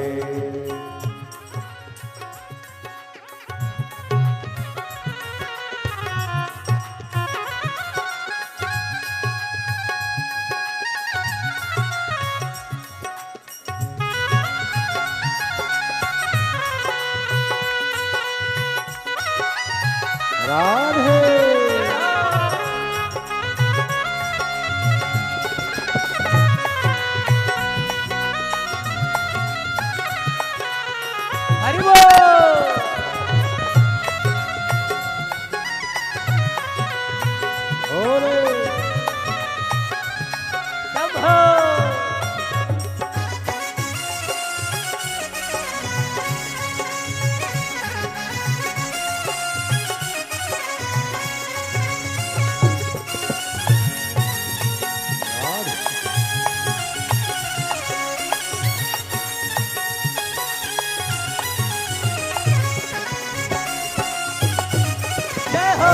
राधे हरि बोल। शंभो। जय हो।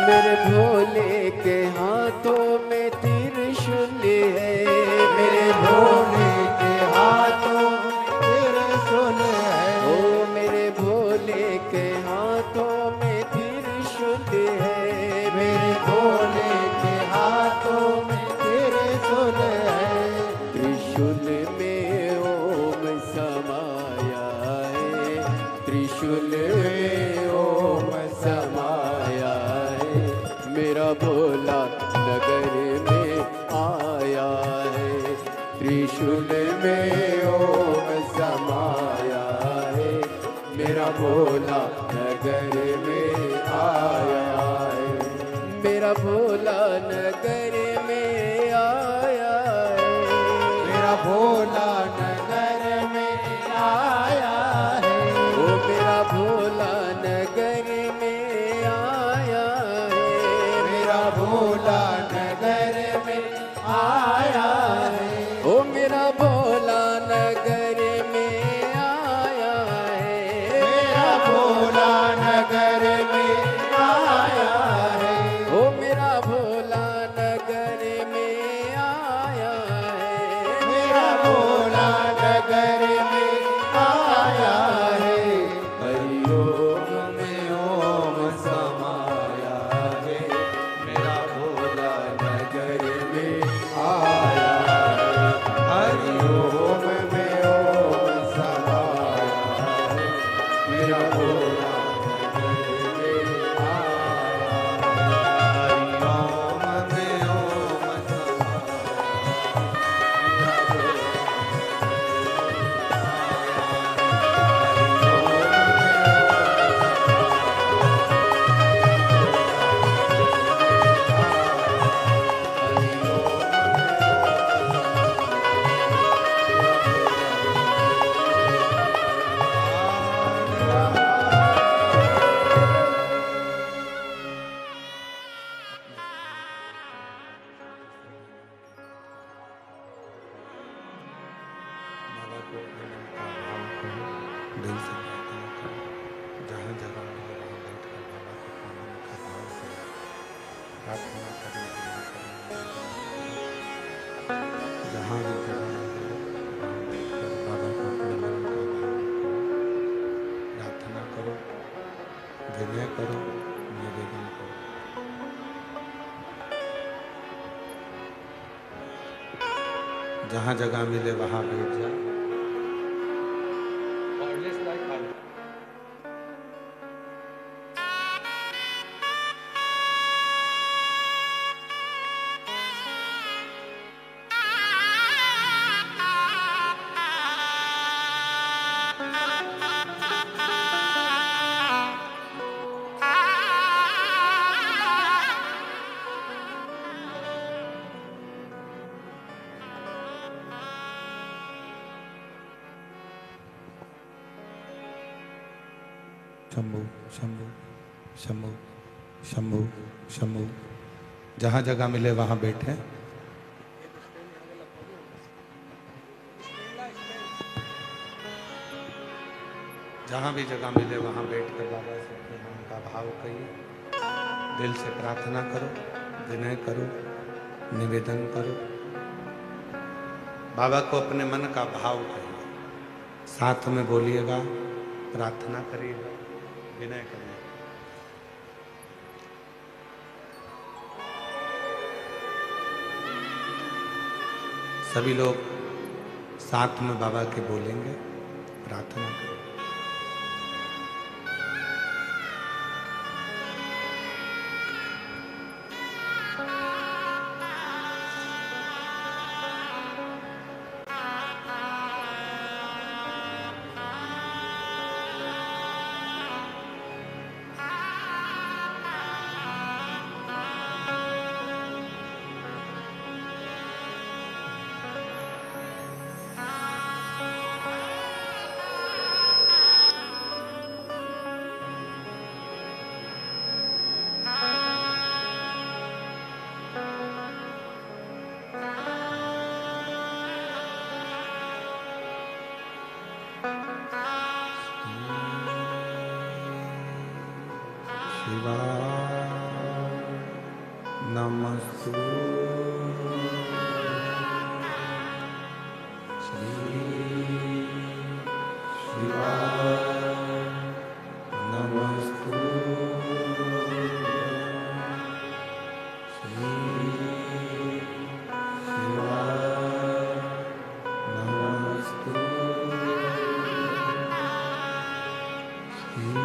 मेरे भोले के हाथों में त्रिशूल है, मेरे भोले के हाथों में त्रिशूल है, ओ मेरे भोले के हाथों में त्रिशूल है, मेरे भोले के हाथों में त्रिशूल है, त्रिशूल में ओम समाया है, त्रिशूल में ओम समाया है, मेरा भोला नगर में आया है, त्रिशूल में ओम समाया है, मेरा भोला नगर में आया है, मेरा भोला नगर में आया है, मेरा भोला नगर में आया है, ओ मेरा भोला नगर में आया है, मेरा भोला नगर में आया है, ओ मेरा भोला नगर में आया है, मेरा भोला नगर में आया है, ओ मेरा भोला नगर में आया है, मेरा भोला को अपने मन का भाव कहो, दिल से प्रार्थना करो। जहाँ जगह मिले वहाँ बैठ कर बाबा को अपने मन का भाव करो, प्रार्थना करो, दुआ करो, जहाँ भी जगह मिले वहाँ बैठ कर बाबा को अपने मन का भाव करो, प्रार्थना करो, विनय करो, निवेदन करो। जहाँ जगह मिले वहाँ बैठ जा। शंभू शंभू शंभू शंभू शंभू। जहाँ जगह मिले वहाँ बैठे। जहाँ भी जगह मिले वहाँ बैठ कर बाबा से अपने मन का भाव कहिए, दिल से प्रार्थना करो, विनय करो, निवेदन करो। बाबा को अपने मन का भाव कहिए, साथ में बोलिएगा, प्रार्थना करिएगा, विनय करिएगा। सभी लोग साथ में बाबा के बोलेंगे, प्रार्थना करेंगे। नमस्तु श्री शिवाय नमस्तु श्री शिवाय नमस्तु श्री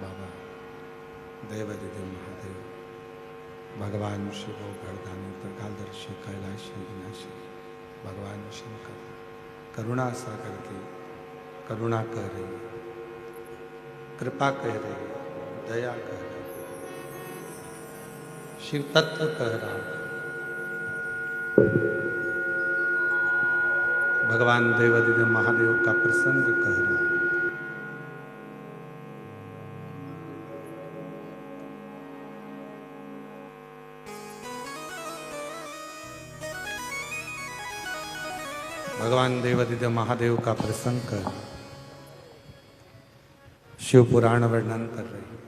बाबा देवादिदेव महादेव भगवान शिव गर्दानी प्रकालदर्शी कैलाशी विनाशी भगवान शंकर करुणा सागर की करुणा कह रही है, कृपा कह रही है, दया कह रही है, शिव तत्व कह रहा है, भगवान देवादिदेव महादेव का प्रसंग कह रहा है। भगवान देवादिदेव महादेव का प्रसंग कर शिव पुराण वर्णन कर रही है,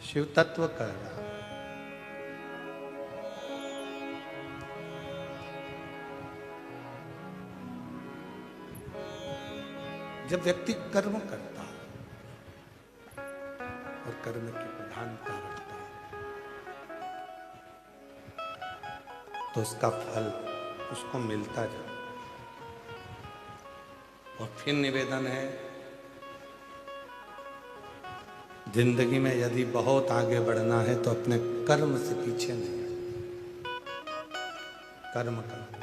शिव तत्व कर रहा है। जब व्यक्ति कर्म करता है और कर्म की प्रधानता रखता है तो उसका फल उसको मिलता जाए। और फिर निवेदन है, जिंदगी में यदि बहुत आगे बढ़ना है तो अपने कर्म से पीछे नहीं, कर्म करना,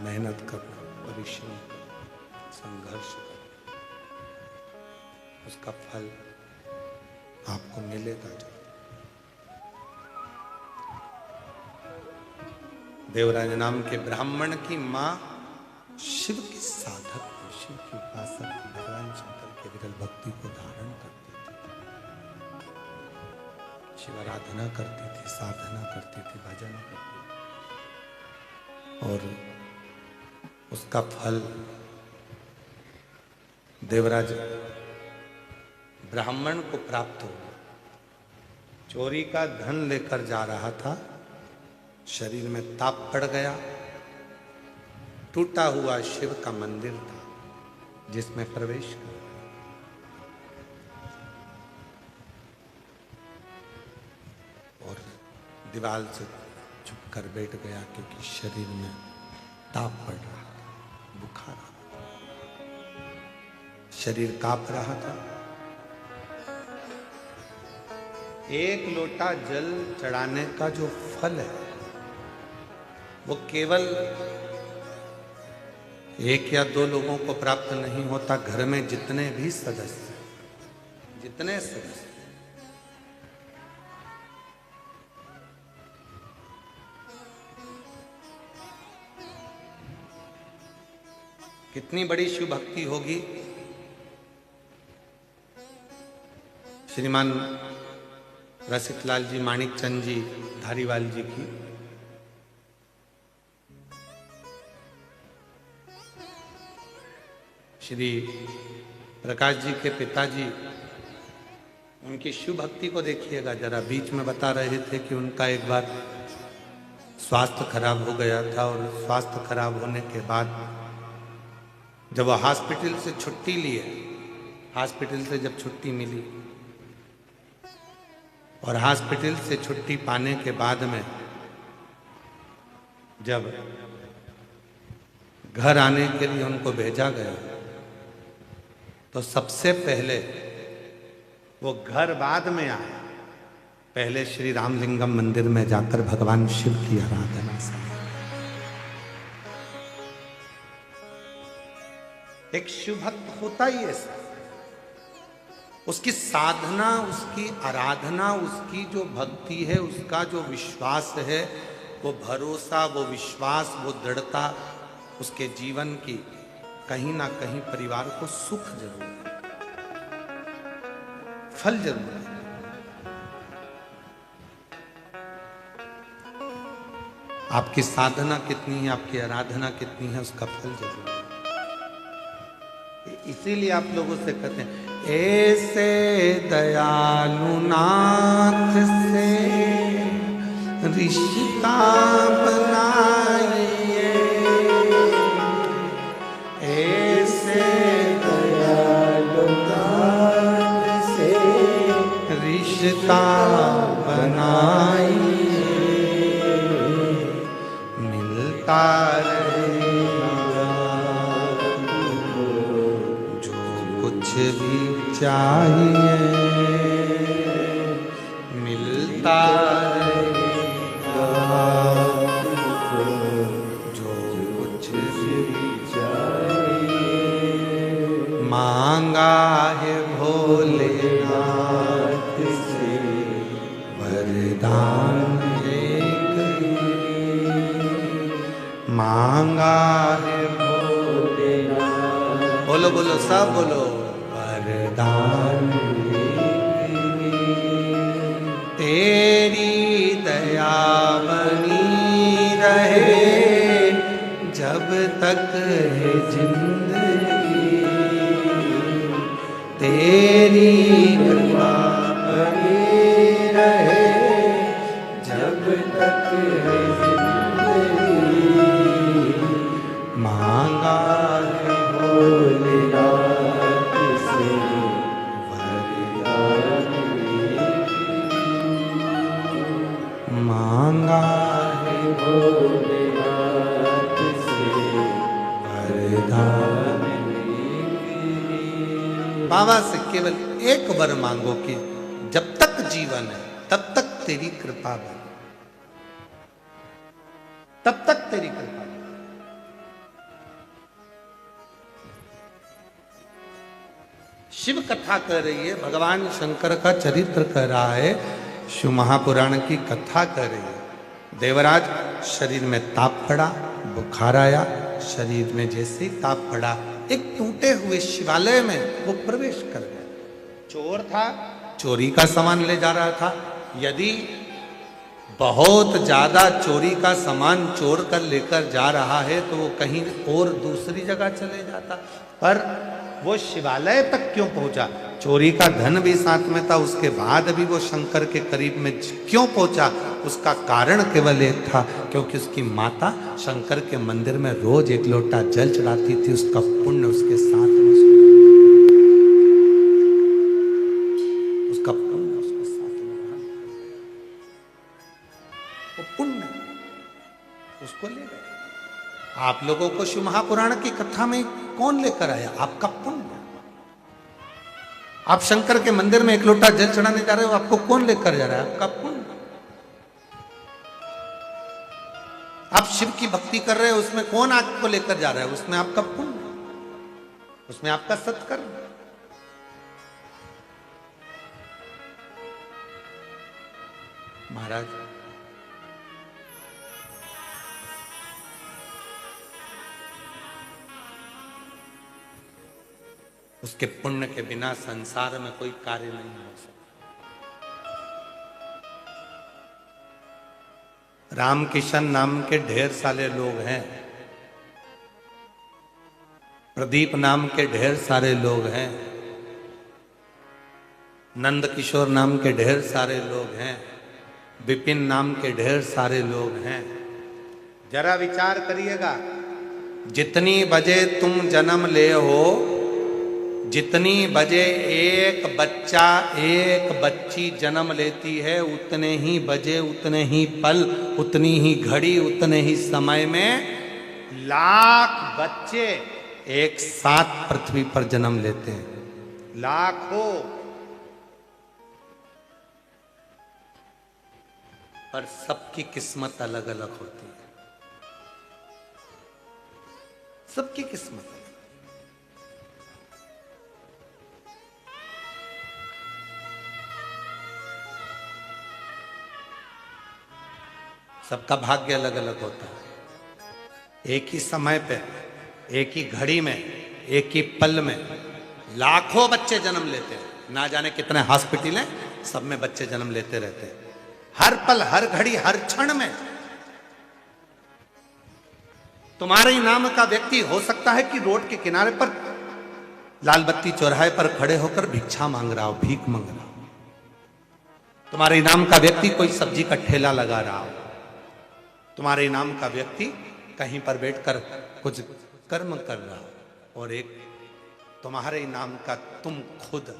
मेहनत करना, परिश्रम करना, संघर्ष करना, उसका फल आपको मिलेगा। जो देवराज नाम के ब्राह्मण की मां शिव की साधक, शिव की उपासक, भगवान शंकर के विरल भक्ति को धारण करती थी, शिव आराधना करती थी, साधना करती थी, भजन करती थी और उसका फल देवराज ब्राह्मण को प्राप्त हो गया। चोरी का धन लेकर जा रहा था, शरीर में ताप पड़ गया, टूटा हुआ शिव का मंदिर था जिसमें प्रवेश कर और दीवार से छुप कर बैठ गया क्योंकि शरीर में ताप पड़ रहा था, बुखार आ रहा था, शरीर कांप रहा था। एक लोटा जल चढ़ाने का जो फल है वो केवल एक या दो लोगों को प्राप्त नहीं होता, घर में जितने भी सदस्य, जितने सदस्य कितनी बड़ी शिव भक्ति होगी। श्रीमान रसिकलाल जी, माणिक चंद जी धारीवाल जी की श्री प्रकाश जी के पिताजी, उनकी शिव भक्ति को देखिएगा जरा। बीच में बता रहे थे कि उनका एक बार स्वास्थ्य खराब हो गया था और स्वास्थ्य खराब होने के बाद जब वो हॉस्पिटल से छुट्टी लिए, हॉस्पिटल से जब छुट्टी मिली और हॉस्पिटल से छुट्टी पाने के बाद में जब घर आने के लिए उनको भेजा गया तो सबसे पहले वो घर बाद में आया, पहले श्री रामलिंगम मंदिर में जाकर भगवान शिव की आराधना से। एक शिव भक्त होता ही ऐसा, उसकी साधना, उसकी आराधना, उसकी जो भक्ति है, उसका जो विश्वास है, वो भरोसा, वो विश्वास, वो दृढ़ता उसके जीवन की कहीं ना कहीं परिवार को सुख जरूर है, फल जरूर है। आपकी साधना कितनी है, आपकी आराधना कितनी है, उसका फल जरूर है। इसीलिए आप लोगों से कहते हैं, ऐसे दयालु नाथ से रिश्ता बनाइए, ऐसे दयालु नाथ से रिश्ता बनाइए, मिलता भी चाहिए। मांगा है भोलेनाथ से वरदान एक ही। मांगा है भोलेनाथ, बोलो बोलो सब बोलो, वरदान एक ही। तेरी दया बनी रहे जब तक है जिंदगी, तेरी कृपा बनी रहे जब तक है जिंदगी। मांगा है भोलेनाथ से वरदान एक ही। मांगा है भोलेनाथ से वरदान एक ही। बाबा से केवल एक वर मांगो कि जब तक जीवन है तब तक तेरी कृपा बने, तब तक तेरी कृपा बने। शिव कथा कर रही है, भगवान शंकर का चरित्र कर रहा है, शिव महापुराण की कथा कर रही है। देवराज शरीर में ताप पड़ा, बुखार आया, शरीर में जैसे ही ताप पड़ा एक टूटे हुए शिवालय में वो प्रवेश कर गया। चोर था, चोरी का सामान ले जा रहा था। यदि बहुत ज्यादा चोरी का सामान चोर कर लेकर जा रहा है तो वो कहीं और दूसरी जगह चले जाता, पर वो शिवालय तक क्यों पहुंचा? चोरी का धन भी साथ में था, उसके बाद भी वो शंकर के करीब में क्यों पहुंचा? उसका कारण केवल एक था, क्योंकि उसकी माता शंकर के मंदिर में रोज एक लोटा जल चढ़ाती थी, उसका पुण्य उसके साथ में, उसका पुण्य उसके साथ में रहा। वो पुण्य उसको ले गए। आप लोगों को शिव महापुराण की कथा में कौन लेकर आया? आपका पुण्य। आप शंकर के मंदिर में एक लोटा जल चढ़ाने जा रहे हो, आपको कौन लेकर जा रहा है? आपका पुण्य। आप शिव की भक्ति कर रहे हो, उसमें कौन आपको लेकर जा रहा है? उसमें आपका पुण्य, उसमें आपका सत्कर्म। महाराज उसके पुण्य के बिना संसार में कोई कार्य नहीं हो सकता। रामकिशन नाम के ढेर सारे लोग हैं, प्रदीप नाम के ढेर सारे लोग हैं, नंद किशोर नाम के ढेर सारे लोग हैं, विपिन नाम के ढेर सारे लोग हैं। जरा विचार करिएगा, जितनी बजे तुम जन्म ले हो, जितनी बजे एक बच्चा एक बच्ची जन्म लेती है, उतने ही बजे, उतने ही पल, उतनी ही घड़ी, उतने ही समय में लाख बच्चे एक साथ पृथ्वी पर जन्म लेते हैं। लाखों। पर सबकी किस्मत अलग अलग होती है, सबकी किस्मत। सबका भाग्य अलग अलग होता है। एक ही समय पे, एक ही घड़ी में, एक ही पल में लाखों बच्चे जन्म लेते हैं। ना जाने कितने हॉस्पिटल हैं, सब में बच्चे जन्म लेते रहते हैं। हर पल, हर घड़ी, हर क्षण में। तुम्हारे ही नाम का व्यक्ति हो सकता है कि रोड के किनारे पर लाल बत्ती चौराहे पर खड़े होकर भिक्षा मांग रहा हो, भीख मांग रहा हो। तुम्हारे नाम का व्यक्ति कोई सब्जी का ठेला लगा रहा हो। तुम्हारे नाम का व्यक्ति कहीं पर बैठकर कुछ कर्म कर रहा हो। और एक तुम्हारे नाम का तुम खुद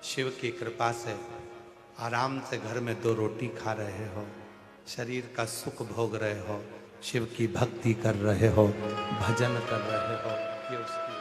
शिव की कृपा से आराम से घर में 2 रोटी खा रहे हो, शरीर का सुख भोग रहे हो, शिव की भक्ति कर रहे हो, भजन कर रहे हो। ये उसकी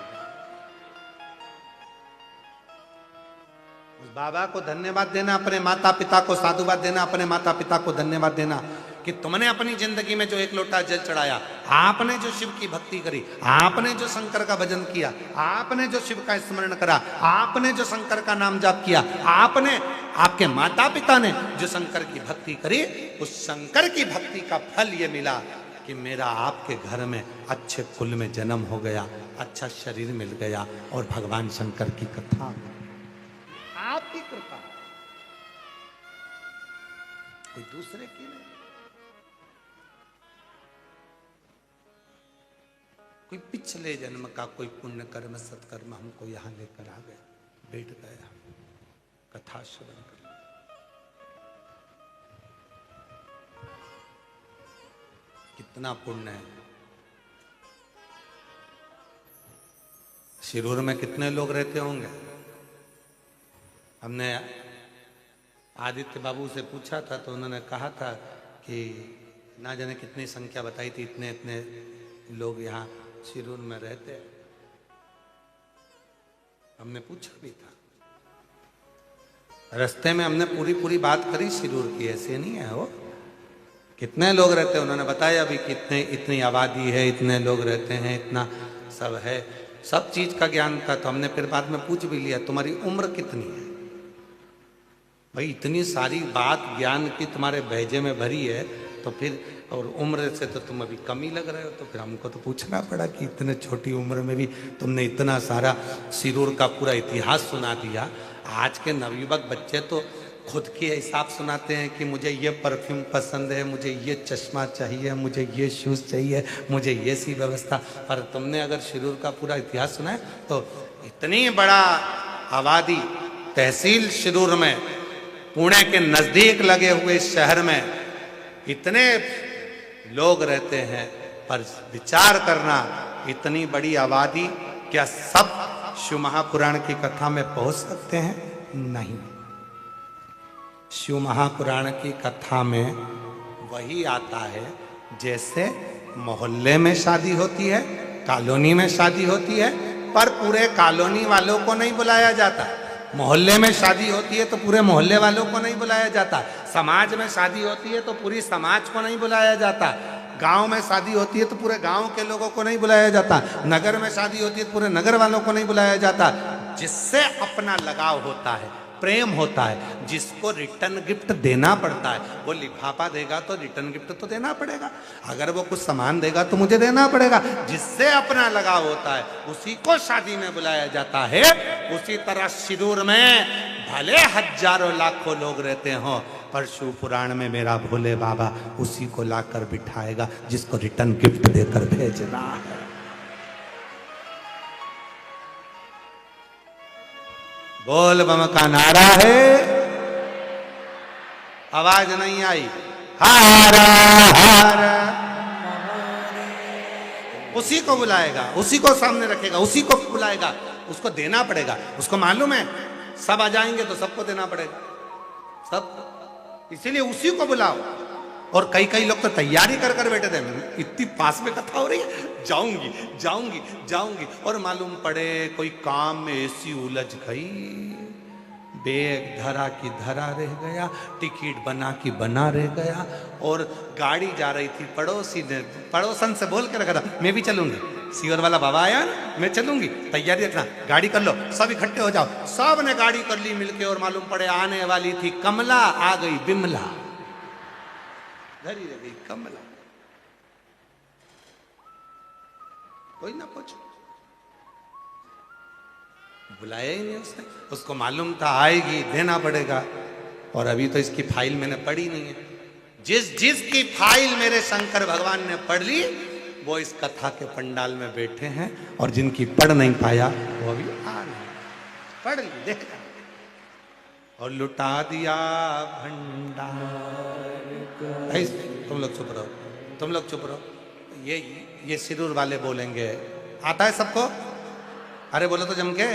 उस बाबा को धन्यवाद देना, अपने माता पिता को साधुवाद देना, अपने माता पिता को धन्यवाद देना कि तुमने अपनी जिंदगी में जो एक लोटा जल चढ़ाया, आपने जो शिव की भक्ति करी, आपने जो शंकर का भजन किया, आपने जो शिव का स्मरण करा, आपने जो शंकर का नाम जाप किया, आपने, आपके माता पिता ने जो शंकर की भक्ति करी, उस शंकर की भक्ति का फल ये मिला कि मेरा आपके घर में अच्छे कुल में जन्म हो गया, अच्छा शरीर मिल गया और भगवान शंकर की कथा, आपकी कृपा, कोई दूसरे की नहीं। कोई पिछले जन्म का कोई पुण्य कर्म सत्कर्म हमको यहां लेकर आ गया, बैठ गया, कथा श्रवण कर, कितना पुण्य है। शिरूर में कितने लोग रहते होंगे? हमने आदित्य बाबू से पूछा था तो उन्होंने कहा था कि ना जाने कितनी संख्या बताई थी, इतने इतने लोग यहाँ शिरूर में रहते हैं। हमने पूछा भी था, रास्ते में हमने पूरी पूरी बात करी शिरूर की, ऐसे नहीं है वो, कितने लोग रहते हैं उन्होंने बताया भी, कितने, इतनी आबादी है, इतने लोग रहते हैं, इतना सब है, सब चीज का ज्ञान था। तो हमने फिर बाद में पूछ भी लिया, तुम्हारी उम्र कितनी है? भाई इतनी सारी बात ज्ञान की तुम्हारे भेजे में भरी है, तो फिर, और उम्र से तो तुम अभी कम ही लग रहे हो। तो फिर हमको तो पूछना पड़ा कि इतने छोटी उम्र में भी तुमने इतना सारा शिरूर का पूरा इतिहास सुना दिया। आज के नवयुवक बच्चे तो खुद के हिसाब सुनाते हैं कि मुझे ये परफ्यूम पसंद है, मुझे ये चश्मा चाहिए, मुझे ये शूज़ चाहिए, मुझे ये सी व्यवस्था। पर तुमने अगर शिरूर का पूरा इतिहास सुना है तो इतनी बड़ा आबादी, तहसील शिरूर में, पुणे के नज़दीक लगे हुए शहर में इतने लोग रहते हैं, पर विचार करना, इतनी बड़ी आबादी, क्या सब शिव महापुराण की कथा में पहुंच सकते हैं? नहीं। शिव महापुराण की कथा में वही आता है जैसे मोहल्ले में शादी होती है, कॉलोनी में शादी होती है, पर पूरे कॉलोनी वालों को नहीं बुलाया जाता। मोहल्ले में शादी होती है तो पूरे मोहल्ले वालों को नहीं बुलाया जाता। समाज में शादी होती है तो पूरी समाज को नहीं बुलाया जाता। गांव में शादी होती है तो पूरे गांव के लोगों को नहीं बुलाया जाता। नगर में शादी होती है तो पूरे नगर वालों को नहीं बुलाया जाता। जिससे अपना लगाव होता है, प्रेम होता है, जिसको रिटर्न गिफ्ट देना पड़ता है, वो लिफाफा देगा तो रिटर्न गिफ्ट तो देना पड़ेगा, अगर वो कुछ सामान देगा तो मुझे देना पड़ेगा। जिससे अपना लगाव होता है उसी को शादी में बुलाया जाता है। उसी तरह शिरूर में भले हजारों लाखों लोग रहते हों, पर शिव पुराण में मेरा भोले बाबा उसी को लाकर बिठाएगा जिसको रिटर्न गिफ्ट देकर भेजना है। बोल बम का नारा है, आवाज नहीं आई। हारा हारा, उसी को बुलाएगा, उसी को सामने रखेगा, उसी को बुलाएगा, उसको देना पड़ेगा। उसको मालूम है सब आ जाएंगे तो सबको देना पड़ेगा, सब, इसीलिए उसी को बुलाओ। और कई कई लोग तो तैयारी कर कर बैठे थे, इतनी पास में कथा हो रही है, जाऊंगी जाऊंगी जाऊंगी, और मालूम पड़े कोई काम में ऐसी उलझ गई, बैग धरा की धरा रह गया, टिकट बना की बना रह गया, और गाड़ी जा रही थी, पड़ोसी ने, पड़ोसन से बोल के रखा था मैं भी चलूंगी, सीवर वाला बाबा आया ना, मैं चलूंगी, तैयारी रखना, गाड़ी कर लो, सब इकट्ठे हो जाओ। सब ने गाड़ी कर ली मिलके, और मालूम पड़े आने वाली थी कमला, आ गई बिमला, घरी रह गई कमला। कोई ना पूछो, बुलाया ही नहीं उसने, उसको मालूम था आएगी, देना पड़ेगा। और अभी तो इसकी फाइल मैंने पढ़ी नहीं है। जिसकी फाइल मेरे शंकर भगवान ने पढ़ ली वो इस कथा के पंडाल में बैठे हैं, और जिनकी पढ़ नहीं पाया वो अभी आ नहीं, पढ़ ली, देखा, और लुटा दिया भंडार। तुम लोग चुप रहो, तुम लोग चुप रहो। ये शिरूर वाले बोलेंगे, आता है सबको? अरे बोलो तो जम के,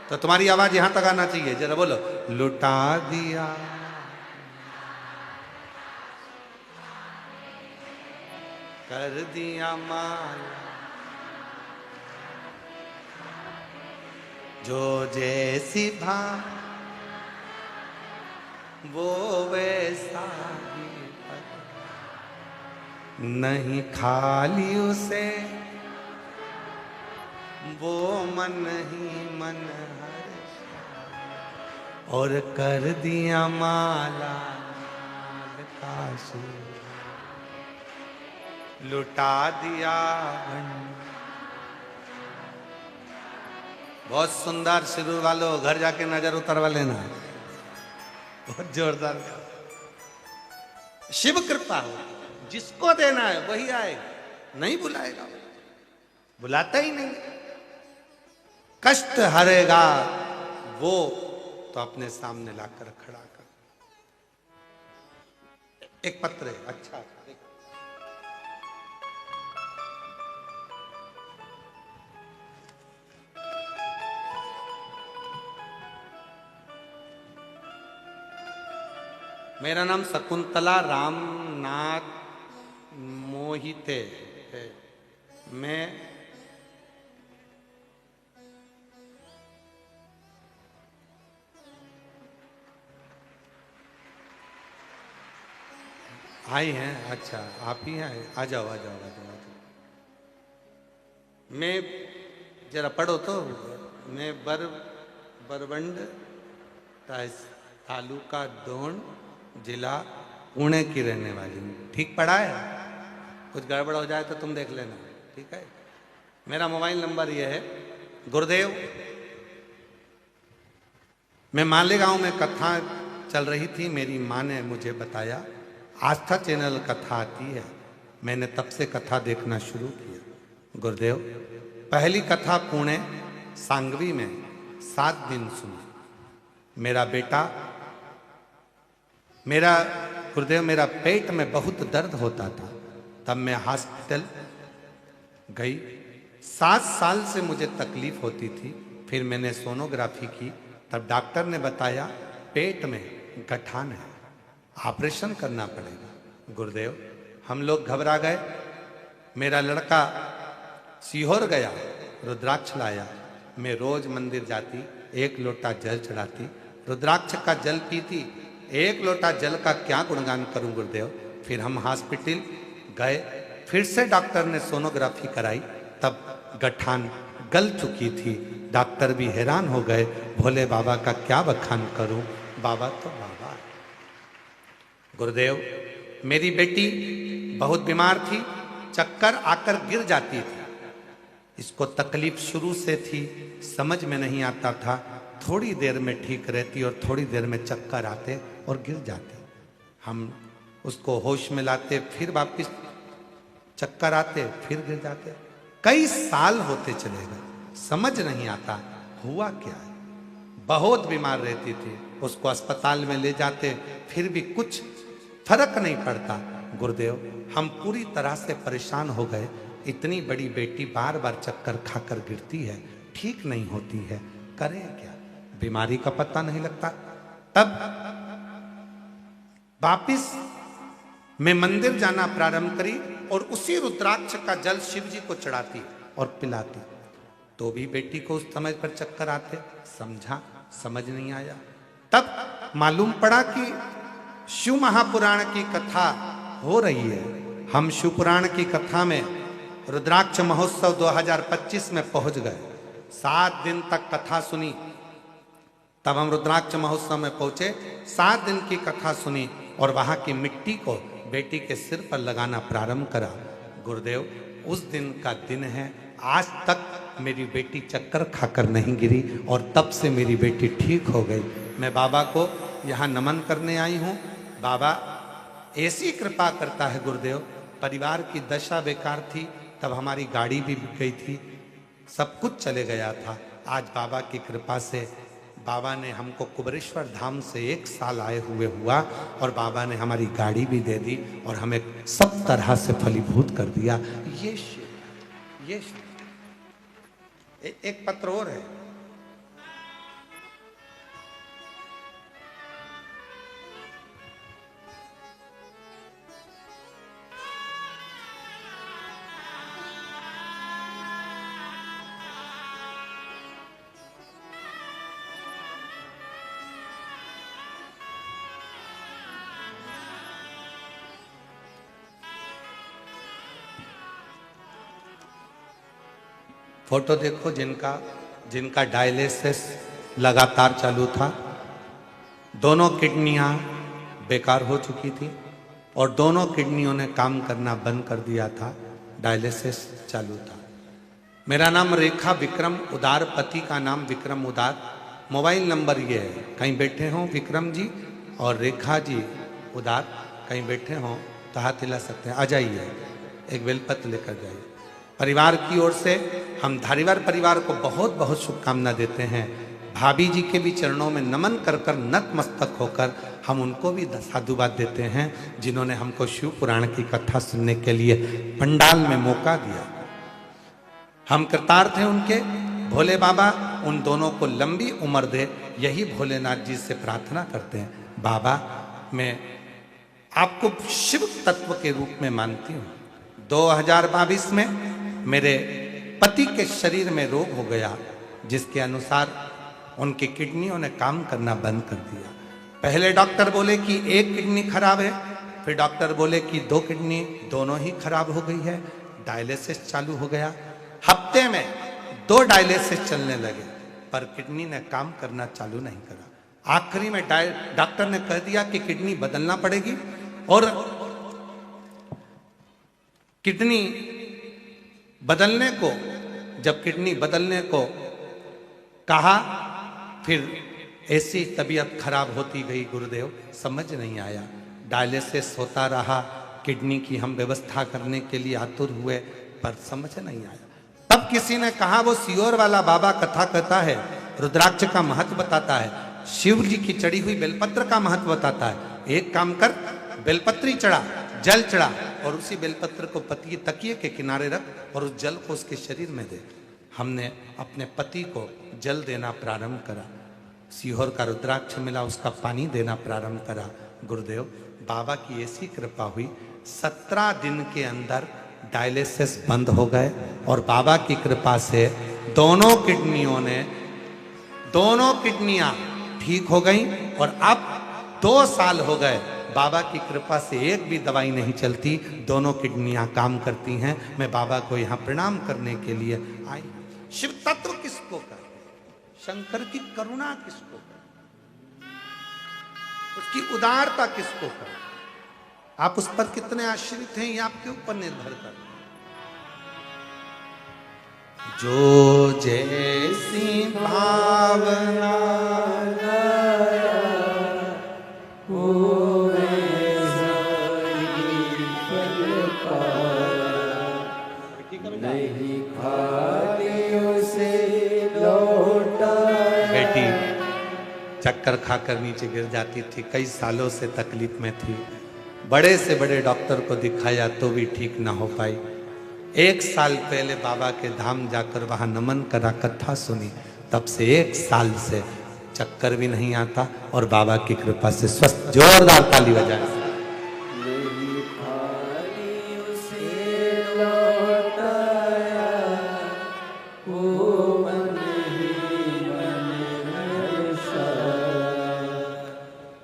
तो तुम्हारी आवाज यहां तक आना चाहिए, जरा बोलो, लुटा दिया, कर दिया माया, जो जैसी भा वो वैसा ही, नहीं खाली उसे वो मन ही मन हर्ष, और कर दिया माला माल काशी, लुटा दिया भंड। बहुत सुंदर शुरू वालों, घर जाके नजर उतरवा लेना, बहुत जोरदार। शिव कृपा हो, जिसको देना है वही आएगा, नहीं बुलाएगा, बुलाता ही नहीं। कष्ट हरेगा वो तो अपने सामने लाकर खड़ा कर। एक पत्र है, अच्छा मेरा नाम शकुंतला रामनाथ मोहिते है। मैं आई हैं, अच्छा आप ही हैं, आ जाओ आ जाओ आ जाओ आ जाओ। मैं जरा पढ़ो तो, मैं बरवंड तालुका दोन जिला पुणे की रहने वाली हूँ। ठीक पढ़ा है? कुछ गड़बड़ हो जाए तो तुम देख लेना, ठीक है? मेरा मोबाइल नंबर ये है। गुरुदेव, मैं मालेगांव में कथा चल रही थी, मेरी माँ ने मुझे बताया आस्था चैनल कथा आती है। मैंने तब से कथा देखना शुरू किया। गुरुदेव, पहली कथा पुणे सांगवी में 7 दिन सुनी। गुरुदेव मेरा पेट में बहुत दर्द होता था, तब मैं हॉस्पिटल गई। 7 साल से मुझे तकलीफ होती थी। फिर मैंने सोनोग्राफी की, तब डॉक्टर ने बताया पेट में गठान है, ऑपरेशन करना पड़ेगा। गुरुदेव, हम लोग घबरा गए। मेरा लड़का सीहोर गया, रुद्राक्ष लाया। मैं रोज मंदिर जाती, 1 लोटा जल चढ़ाती, रुद्राक्ष का जल पीती। 1 लोटा जल का क्या गुणगान करूं गुरुदेव। फिर हम हॉस्पिटल गए, फिर से डॉक्टर ने सोनोग्राफी कराई, तब गठान गल चुकी थी। डॉक्टर भी हैरान हो गए, भोले बाबा का क्या बखान करूं, बाबा तो बाबा है। गुरुदेव, मेरी बेटी बहुत बीमार थी, चक्कर आकर गिर जाती थी। इसको तकलीफ शुरू से थी, समझ में नहीं आता था। थोड़ी देर में ठीक रहती और थोड़ी देर में चक्कर आते और गिर जाते। हम उसको होश में लाते, फिर वापिस चक्कर आते, फिर गिर जाते। कई साल होते चले गए, समझ नहीं आता हुआ क्या है। बहुत बीमार रहती थी, उसको अस्पताल में ले जाते, फिर भी कुछ फर्क नहीं पड़ता। गुरुदेव, हम पूरी तरह से परेशान हो गए। इतनी बड़ी बेटी बार बार चक्कर खाकर गिरती है, ठीक नहीं होती है, करें क्या? बीमारी का पता नहीं लगता। तब वापिस मैं मंदिर जाना प्रारंभ करी और उसी रुद्राक्ष का जल शिव जी को चढ़ाती और पिलाती। तो भी बेटी को उस समय पर चक्कर आते। समझ नहीं आया। तब मालूम पड़ा कि शिव महापुराण की कथा हो रही है। हम शिव पुराण की कथा में रुद्राक्ष महोत्सव 2025 में पहुंच गए। 7 दिन तक कथा सुनी। तब हम रुद्राक्ष महोत्सव में पहुंचे, 7 दिन की कथा सुनी और वहां की मिट्टी को बेटी के सिर पर लगाना प्रारंभ करा। गुरुदेव, उस दिन का दिन है। आज तक मेरी बेटी चक्कर खाकर नहीं गिरी और तब से मेरी बेटी ठीक हो गई। मैं बाबा को यहाँ नमन करने आई हूँ। बाबा ऐसी कृपा करता है गुरुदेव। परिवार की दशा बेकार थी, तब हमारी गाड़ी भी बिक गई थी, सब कुछ चले गया था। आज बाबा की कृपा से बाबा ने हमको कुबरेश्वर धाम से 1 साल आए हुए हुआ और बाबा ने हमारी गाड़ी भी दे दी और हमें सब तरह से फलीभूत कर दिया। ये एक पत्र और है। फोटो देखो जिनका डायलिसिस लगातार चालू था, दोनों किडनियां बेकार हो चुकी थी और दोनों किडनियों ने काम करना बंद कर दिया था, डायलिसिस चालू था। मेरा नाम रेखा विक्रम उदार, पति का नाम विक्रम उदार। मोबाइल नंबर ये है, कहीं बैठे हों विक्रम जी और रेखा जी उदार कहीं बैठे हों तो हाथ हिला सकते हैं, आ जाइए, एक बेलपत्र लेकर जाइए। परिवार की ओर से हम धारीवाल परिवार को बहुत बहुत शुभकामना देते हैं। भाभी जी के भी चरणों में नमन कर कर नतमस्तक होकर हम उनको भी साधुवाद देते हैं जिन्होंने हमको शिव पुराण की कथा सुनने के लिए पंडाल में मौका दिया। हम कृतार्थ हैं उनके। भोले बाबा उन दोनों को लंबी उम्र दे, यही भोलेनाथ जी से प्रार्थना करते हैं। बाबा मैं आपको शिव तत्व के रूप में मानती हूँ। 2022 में मेरे पति के शरीर में रोग हो गया जिसके अनुसार उनकी किडनियों ने काम करना बंद कर दिया। पहले डॉक्टर बोले कि एक किडनी खराब है, फिर डॉक्टर बोले कि 2 किडनी दोनों ही खराब हो गई है। डायलिसिस चालू हो गया। हफ्ते में 2 डायलिसिस चलने लगे पर किडनी ने काम करना चालू नहीं करा। आखिरी में डॉक्टर ने कह दिया कि किडनी बदलना पड़ेगी और किडनी बदलने को कहा, फिर ऐसी तबीयत खराब होती गई गुरुदेव, समझ नहीं आया। डायलिसिस होता रहा, किडनी की हम व्यवस्था करने के लिए आतुर हुए पर समझ नहीं आया। तब किसी ने कहा वो सियोर वाला बाबा कथा कहता है, रुद्राक्ष का महत्व बताता है, शिव जी की चढ़ी हुई बेलपत्र का महत्व बताता है। एक काम कर, बेलपत्री चढ़ा, जल चढ़ा और उसी बेलपत्र को पति तकिए के किनारे रख और उस जल को उसके शरीर में दे। हमने अपने पति को जल देना प्रारंभ करा, सीहोर का रुद्राक्ष मिला, उसका पानी देना प्रारंभ करा। गुरुदेव बाबा की ऐसी कृपा हुई, 17 दिन के अंदर डायलिसिस बंद हो गए और बाबा की कृपा से दोनों किडनियां ठीक हो गई और अब 2 साल हो गए। बाबा की कृपा से एक भी दवाई नहीं चलती, दोनों किडनियां काम करती हैं। मैं बाबा को यहाँ प्रणाम करने के लिए आई। शिव तत्व किसको कहते हैं? शंकर की करुणा किसको कहते हैं? उसकी उदारता किसको कहते हैं? आप उस पर कितने आश्रित हैं ये आपके ऊपर निर्भर करता है। जो जैसी भावना नहीं खालियों से लौटा। बेटी चक्कर खाकर नीचे गिर जाती थी, कई सालों से तकलीफ में थी, बड़े से बड़े डॉक्टर को दिखाया तो भी ठीक ना हो पाई। 1 साल पहले बाबा के धाम जाकर वहां नमन करा, कथा सुनी, तब से 1 साल से चक्कर भी नहीं आता और बाबा की कृपा से स्वस्थ। जोरदार ताली बजाएं।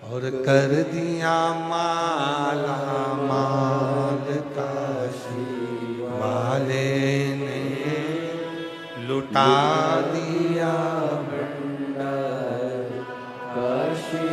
और कर दिया माला माल काशी वाले ने, लुटा दिया भंडार काशी।